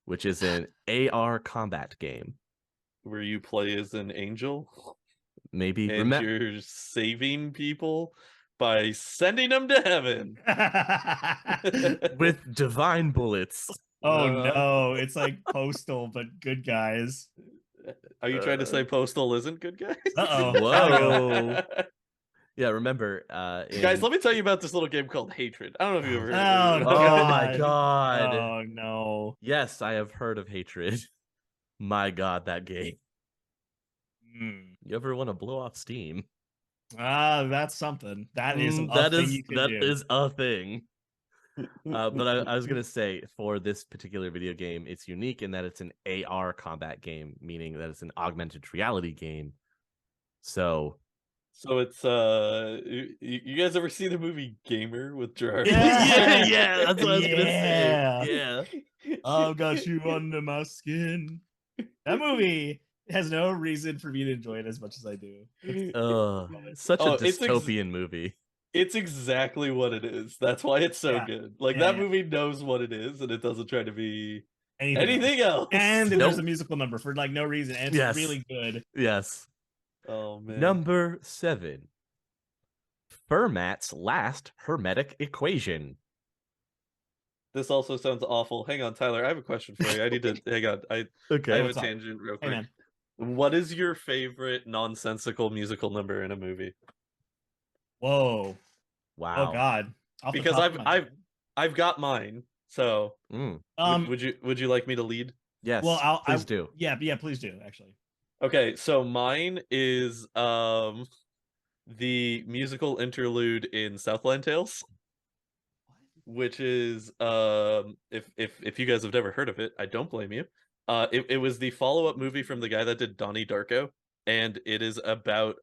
which is an AR combat game. Where you play as an angel. Maybe. And you're saving people by sending them to heaven. With divine bullets. Oh no, it's like Postal, but good guys. Are you trying to say Postal isn't good guys? Uh-oh. Whoa. Yeah, remember, guys, let me tell you about this little game called Hatred. I don't know if you've ever heard of it. Oh my god. Oh no. Yes, I have heard of Hatred. My god, that game. You ever want to blow off steam? That's something. That is that is a thing. But I was gonna say, for this particular video game, it's unique in that it's an AR combat game, meaning that it's an augmented reality game. So it's you guys ever see the movie Gamer with Gerard? Yeah, that's what I was gonna say. Yeah. I've got you under my skin. That movie has no reason for me to enjoy it as much as I do. Such a dystopian movie. It's exactly what it is. That's why it's so good. Like that movie knows what it is, and it doesn't try to be anything else. And there's a musical number for like no reason, and it's really good. Yes. Oh man. Number 7. Fermat's Last Hermetic Equation. This also sounds awful. Hang on, Tyler. I have a question for you. I need to hang on. I have a tangent real quick. Hey, what is your favorite nonsensical musical number in a movie? Whoa! Wow! Oh God! Because I've got mine. So would you like me to lead? Yes. Well, please do. Yeah, please do. Actually. Okay, so mine is the musical interlude in Southland Tales. Which is if you guys have never heard of it, I don't blame you. It was the follow-up movie from the guy that did Donnie Darko, and it is about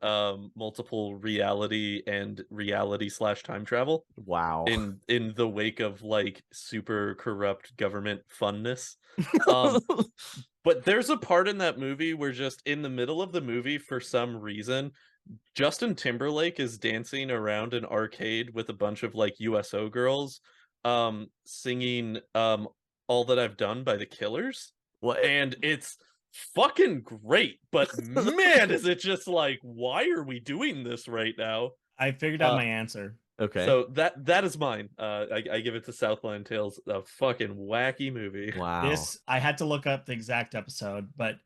multiple reality and reality/time travel. Wow. In the wake of like super corrupt government funness. But there's a part in that movie where just in the middle of the movie, for some reason, Justin Timberlake is dancing around an arcade with a bunch of like USO girls singing All That I've Done by the Killers. What? And it's fucking great, but man, is it just like, why are we doing this right now? I figured out my answer. Okay. So that is mine. I give it to Southland Tales, a fucking wacky movie. Wow. I had to look up the exact episode, but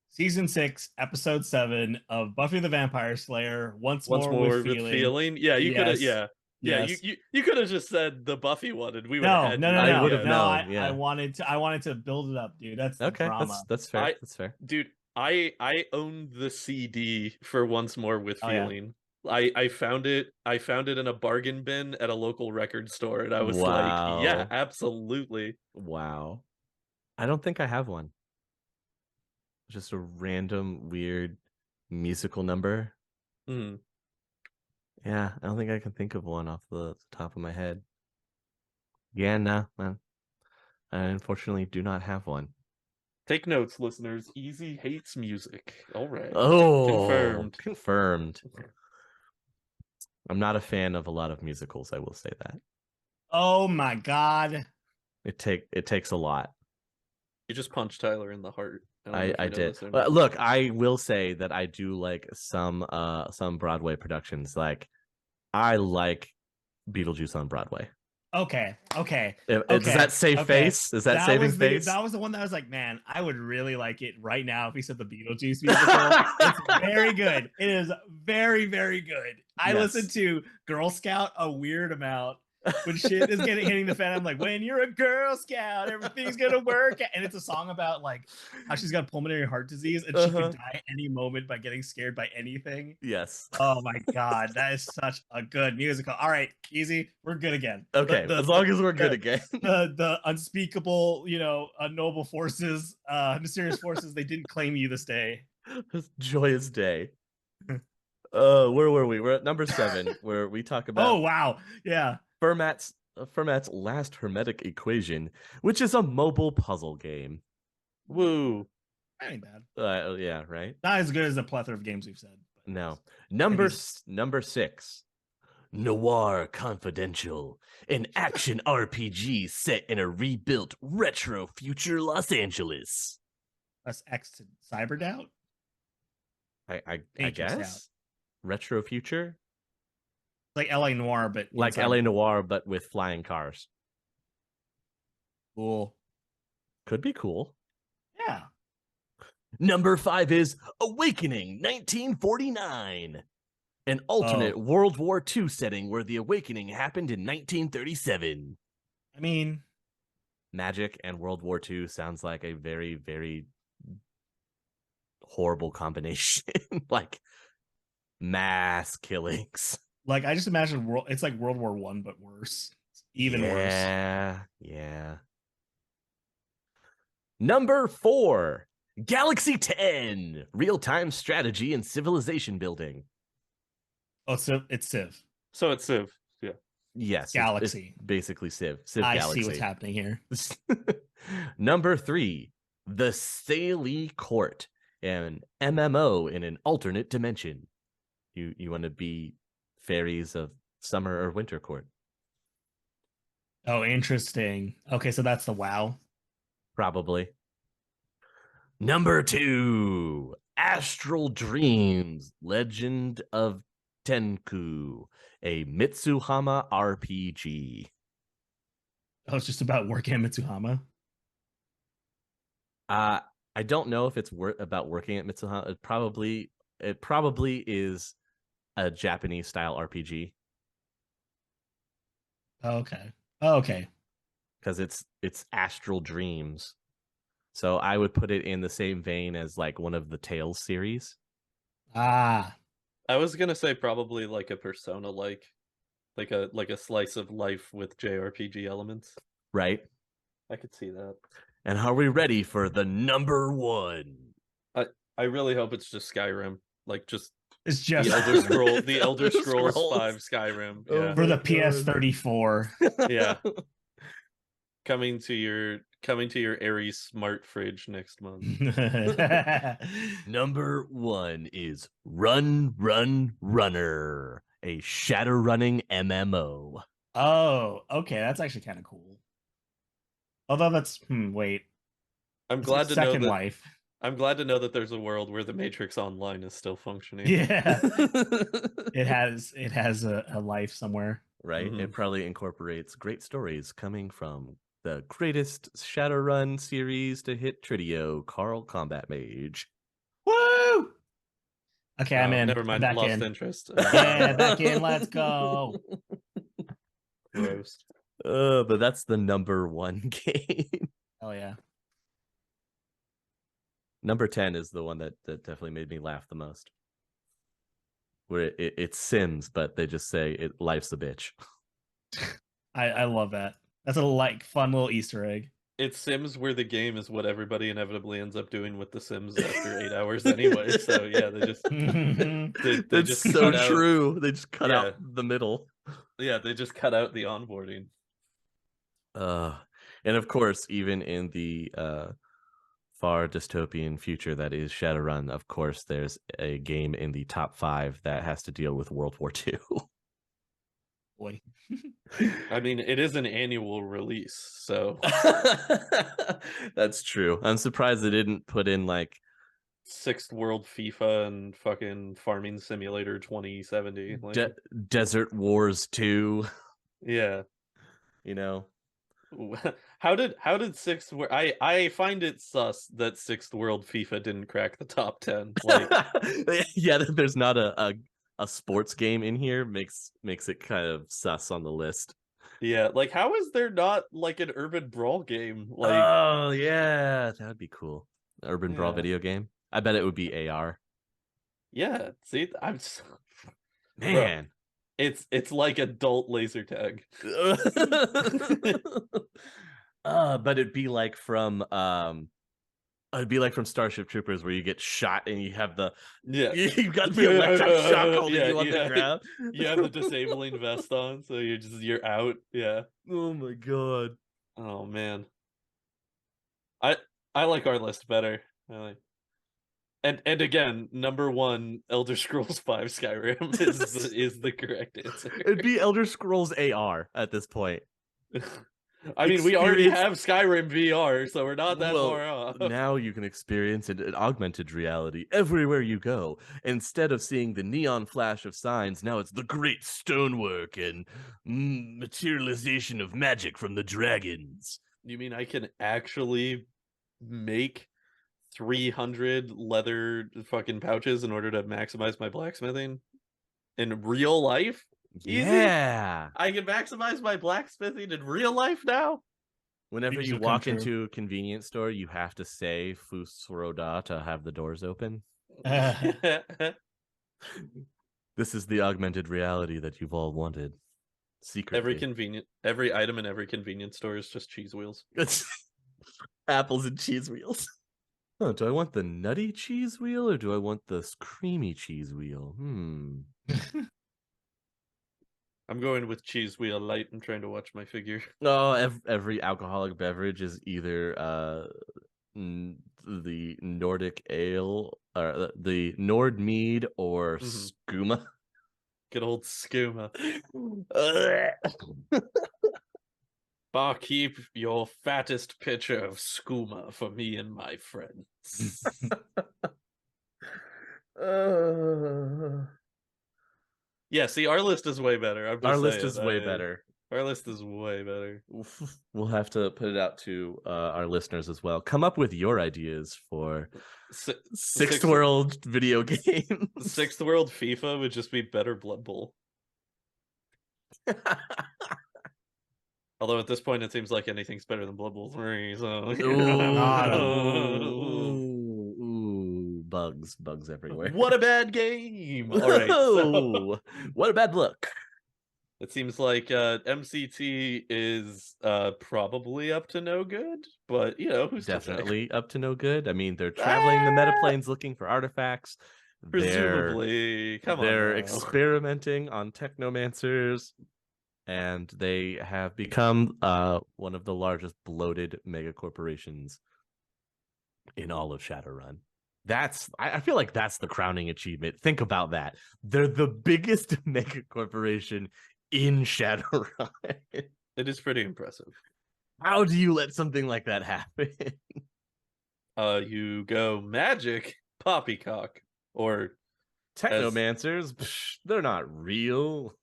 Season 6, Episode 7 of Buffy the Vampire Slayer. Once more with feeling. Yeah, you could have. Yeah. Yeah, you could have just said the Buffy one, and we would have had. No. I would have known. I wanted to build it up, dude. That's okay. Drama. That's fair. That's fair, dude. I own the CD for Once More with Feeling. I found it in a bargain bin at a local record store, and I was like, yeah, Wow. absolutely. Wow. I don't think I have one. Just a random weird musical number. Mm. Yeah, I don't think I can think of one off the top of my head. Yeah, no, man. I unfortunately do not have one. Take notes, listeners. Easy hates music. All right. Oh, confirmed. I'm not a fan of a lot of musicals, I will say that. Oh my god. It takes a lot. You just punched Tyler in the heart. I did. Look, I will say that I do like some Broadway productions. Like I like Beetlejuice on Broadway. Okay. Does that save face? Is that saving face? That was the one that I was like, man, I would really like it right now if he said the Beetlejuice musical. It's very good. It is very, very good. I listened to Girl Scout a weird amount. When shit is hitting the fan, I'm like, when you're a Girl Scout, everything's gonna work. And it's a song about like how she's got pulmonary heart disease and she could die any moment by getting scared by anything. Yes. Oh my god, that is such a good musical. All right, easy, we're good again. Okay, as long as we're good again. The unspeakable, noble forces, mysterious forces, they didn't claim you this day. This joyous day. Where were we? We're at number 7, where we talk about. Oh wow, yeah. Fermat's Last Hermetic Equation, which is a mobile puzzle game. Woo. That ain't bad. Yeah, right. Not as good as the plethora of games we've said. No. Number 6. Noir Confidential, an action RPG set in a rebuilt retro future Los Angeles. That's X to Cyber Doubt. I guess retro future, like LA Noir, but like LA Noir, but with flying cars. Cool. Could be cool. Yeah. Number 5 is Awakening 1949. An alternate World War II setting where the Awakening happened in 1937. I mean, magic and World War II sounds like a very, very horrible combination. Like mass killings. Like I just imagine it's like World War I, but worse. It's even worse. Yeah. Number 4, Galaxy 10, real-time strategy and civilization building. Oh, so it's Civ. So it's Civ. Yeah. Yes. Galaxy. It's basically Civ. I Galaxy. see what's happening here. Number 3, The Saley Court, an MMO in an alternate dimension. You want to be fairies of summer or winter court. Oh, interesting. Okay, so that's the WoW. Probably. Number 2, Astral Dreams, Legend of Tenku, a Mitsuhama RPG. Oh, it's just about working at Mitsuhama? I don't know if it's about working at Mitsuhama. It probably is a Japanese style RPG. Okay. Because it's Astral Dreams. So I would put it in the same vein as like one of the Tales series. Ah. I was gonna say probably like a Persona like a slice of life with JRPG elements. Right. I could see that. And are we ready for the number 1? I really hope it's just Skyrim. Like just it's just the Elder Scrolls 5 Skyrim. Yeah. For the PS34. Yeah. Coming to your Aries smart fridge next month. Number 1 is Run Runner, a Shadowrunning MMO. Oh, okay, that's actually kind of cool. Although that's wait. I'm glad to know that I'm glad to know that there's a world where the Matrix Online is still functioning. Yeah. it has a life somewhere. Right? Mm-hmm. It probably incorporates great stories coming from the greatest Shadowrun series to hit Trideo, Carl Combat Mage. Woo! Okay, I'm in. Never mind. Back Lost in. interest. Yeah, back in. Let's go. Gross. But that's the number 1 game. Oh yeah. Number 10 is the one that definitely made me laugh the most. where it's Sims, but they just say life's a bitch. I love that. That's a fun little Easter egg. It's Sims where the game is what everybody inevitably ends up doing with the Sims after 8 hours anyway. So yeah, they just That's just so cut true. They just cut Yeah. out the middle. Yeah, they just cut out the onboarding. And of course, even in the far dystopian future that is Shadowrun, of course, there's a game in the top 5 that has to deal with World War II. Boy. I mean, it is an annual release, so That's true. I'm surprised they didn't put in like 6th World FIFA and fucking Farming Simulator 2070. Like, Desert Wars 2. Yeah. You know, how did 6th I find it sus that 6th World FIFA didn't crack the top 10. Like, yeah, there's not a sports game in here makes it kind of sus on the list. Yeah, like how is there not like an urban brawl game? Like, oh yeah, that would be cool. Urban brawl video game. I bet it would be AR. Yeah, see, Man. Bro, it's like adult laser tag. But it'd be like from Starship Troopers, where you get shot and you have you've got the electric shock holding you on the ground. You have the disabling vest on, so you're out. Yeah. Oh my god. Oh man. I like our list better. And again, number 1, Elder Scrolls 5 Skyrim is the correct answer. It'd be Elder Scrolls AR at this point. I mean, we already have Skyrim VR, so we're not that far off. Now you can experience it in augmented reality everywhere you go. Instead of seeing the neon flash of signs, now it's the great stonework and materialization of magic from the dragons. You mean I can actually make 300 leather fucking pouches in order to maximize my blacksmithing in real life? Yeah. Easy? I can maximize my blacksmithing in real life now? Whenever you walk into a convenience store, you have to say Fusroda to have the doors open. This is the augmented reality that you've all wanted. Secretly. Every item in every convenience store is just cheese wheels. Apples and cheese wheels. Oh, do I want the nutty cheese wheel or do I want the creamy cheese wheel? I'm going with cheese wheel light. I'm trying to watch my figure. Oh, every alcoholic beverage is either the Nordic ale or the Nord mead or skooma. Good old skooma. Bar, keep your fattest pitcher of skooma for me and my friends. Yeah, see, our list is way better. Our list is way better. Our list is way better. We'll have to put it out to our listeners as well. Come up with your ideas for Sixth World video games. 6th World FIFA would just be better Blood Bowl. Although at this point it seems like anything's better than Blood Bowl 3, so... Bugs everywhere. What a bad game! Alright, so... What a bad look. It seems like MCT is probably up to no good, but, you know, who's definitely up to no good. I mean, they're traveling the metaplanes looking for artifacts. Presumably. They're experimenting on technomancers, and they have become one of the largest bloated mega corporations in all of Shadowrun. I feel like that's the crowning achievement. Think about that. They're the biggest mega corporation in Shadowrun. It is pretty impressive. How do you let something like that happen? You go magic poppycock, or technomancers. They're not real.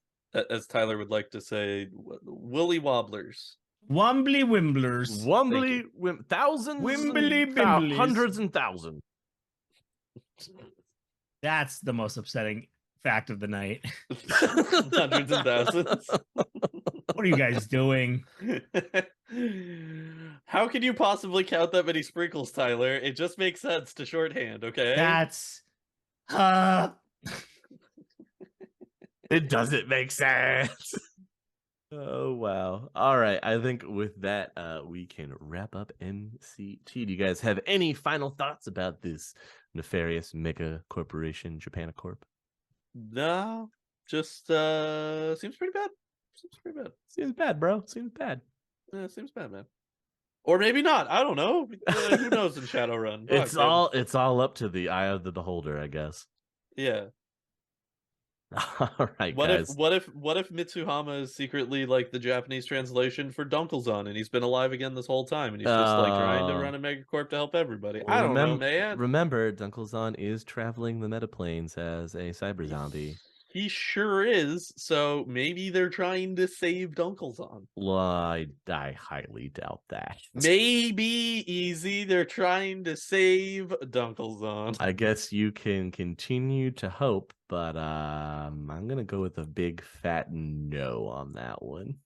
As Tyler would like to say, willy wobblers. Wombly wimblers. Thousands. Wimbly bimblies. Hundreds and thousands. That's the most upsetting fact of the night. Hundreds and thousands. What are you guys doing? How can you possibly count that many sprinkles, Tyler? It just makes sense to shorthand, okay? That's It doesn't make sense. Oh, wow. All right. I think with that, we can wrap up MCT. Do you guys have any final thoughts about this nefarious mega corporation, Japanacorp? No, just seems pretty bad. Seems pretty bad. Seems bad, bro. Seems bad. Yeah, seems bad, man. Or maybe not. I don't know. Who knows in Shadowrun? It's all up to the eye of the beholder, I guess. Yeah. All right, guys. What if Mitsuhama is secretly like the Japanese translation for Dunkelzon, and he's been alive again this whole time, and he's just like trying to run a megacorp to help everybody? I don't know, man. Remember, Dunkelzon is traveling the metaplanes as a cyber zombie. He sure is. So maybe they're trying to save Dunkelzon. Well, I highly doubt that. Maybe easy. They're trying to save Dunkelzon. I guess you can continue to hope, but I'm gonna go with a big fat no on that one.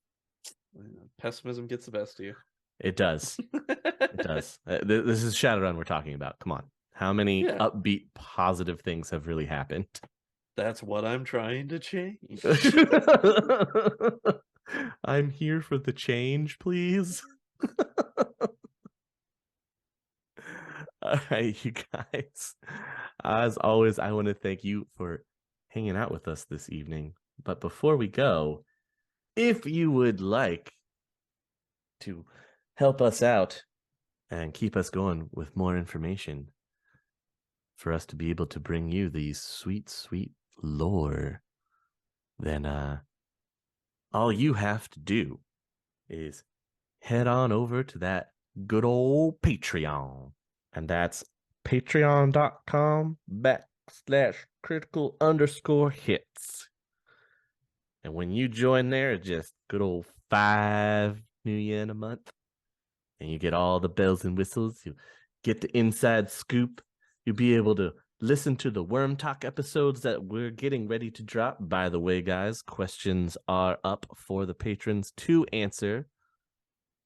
Pessimism gets the best of you. It does. It does. This is Shadowrun we're talking about. Come on. How many upbeat, positive things have really happened? That's what I'm trying to change. I'm here for the change, please. All right, you guys. As always, I want to thank you for hanging out with us this evening. But before we go, if you would like to help us out and keep us going with more information for us to be able to bring you these sweet, sweet lore, then all you have to do is head on over to that good old Patreon, and that's patreon.com/critical_hits. And when you join there, it's just good old 5 new yen a month, and you get all the bells and whistles. You get the inside scoop. You'll be able to listen to the Worm Talk episodes that we're getting ready to drop. By the way, guys, questions are up for the patrons to answer.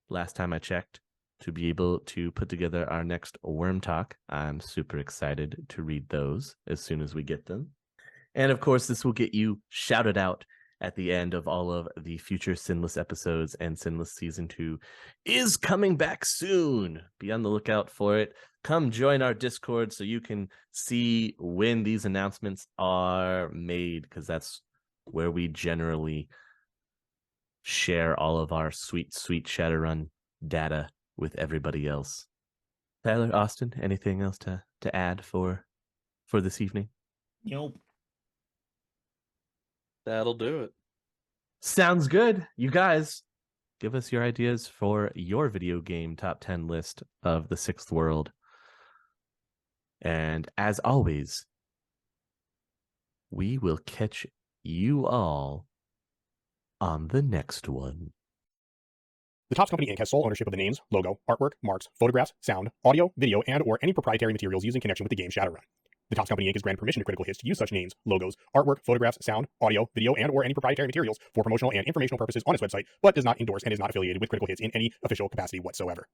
Last time I checked, to be able to put together our next Worm Talk. I'm super excited to read those as soon as we get them. And of course, this will get you shouted out at the end of all of the future Sinless episodes, and Sinless Season 2 is coming back soon. Be on the lookout for it. Come join our Discord so you can see when these announcements are made, because that's where we generally share all of our sweet, sweet Shadowrun data with everybody else. Tyler, Austin, anything else to add for this evening? Nope. That'll do it. Sounds good. You guys, give us your ideas for your video game top 10 list of the Sixth World. And as always, we will catch you all on the next one. The Topps Company Inc. has sole ownership of the names, logo, artwork, marks, photographs, sound, audio, video, and/or any proprietary materials used in connection with the game Shadowrun. The Topps Company Inc. has granted permission to Critical Hits to use such names, logos, artwork, photographs, sound, audio, video, and/or any proprietary materials for promotional and informational purposes on its website, but does not endorse and is not affiliated with Critical Hits in any official capacity whatsoever.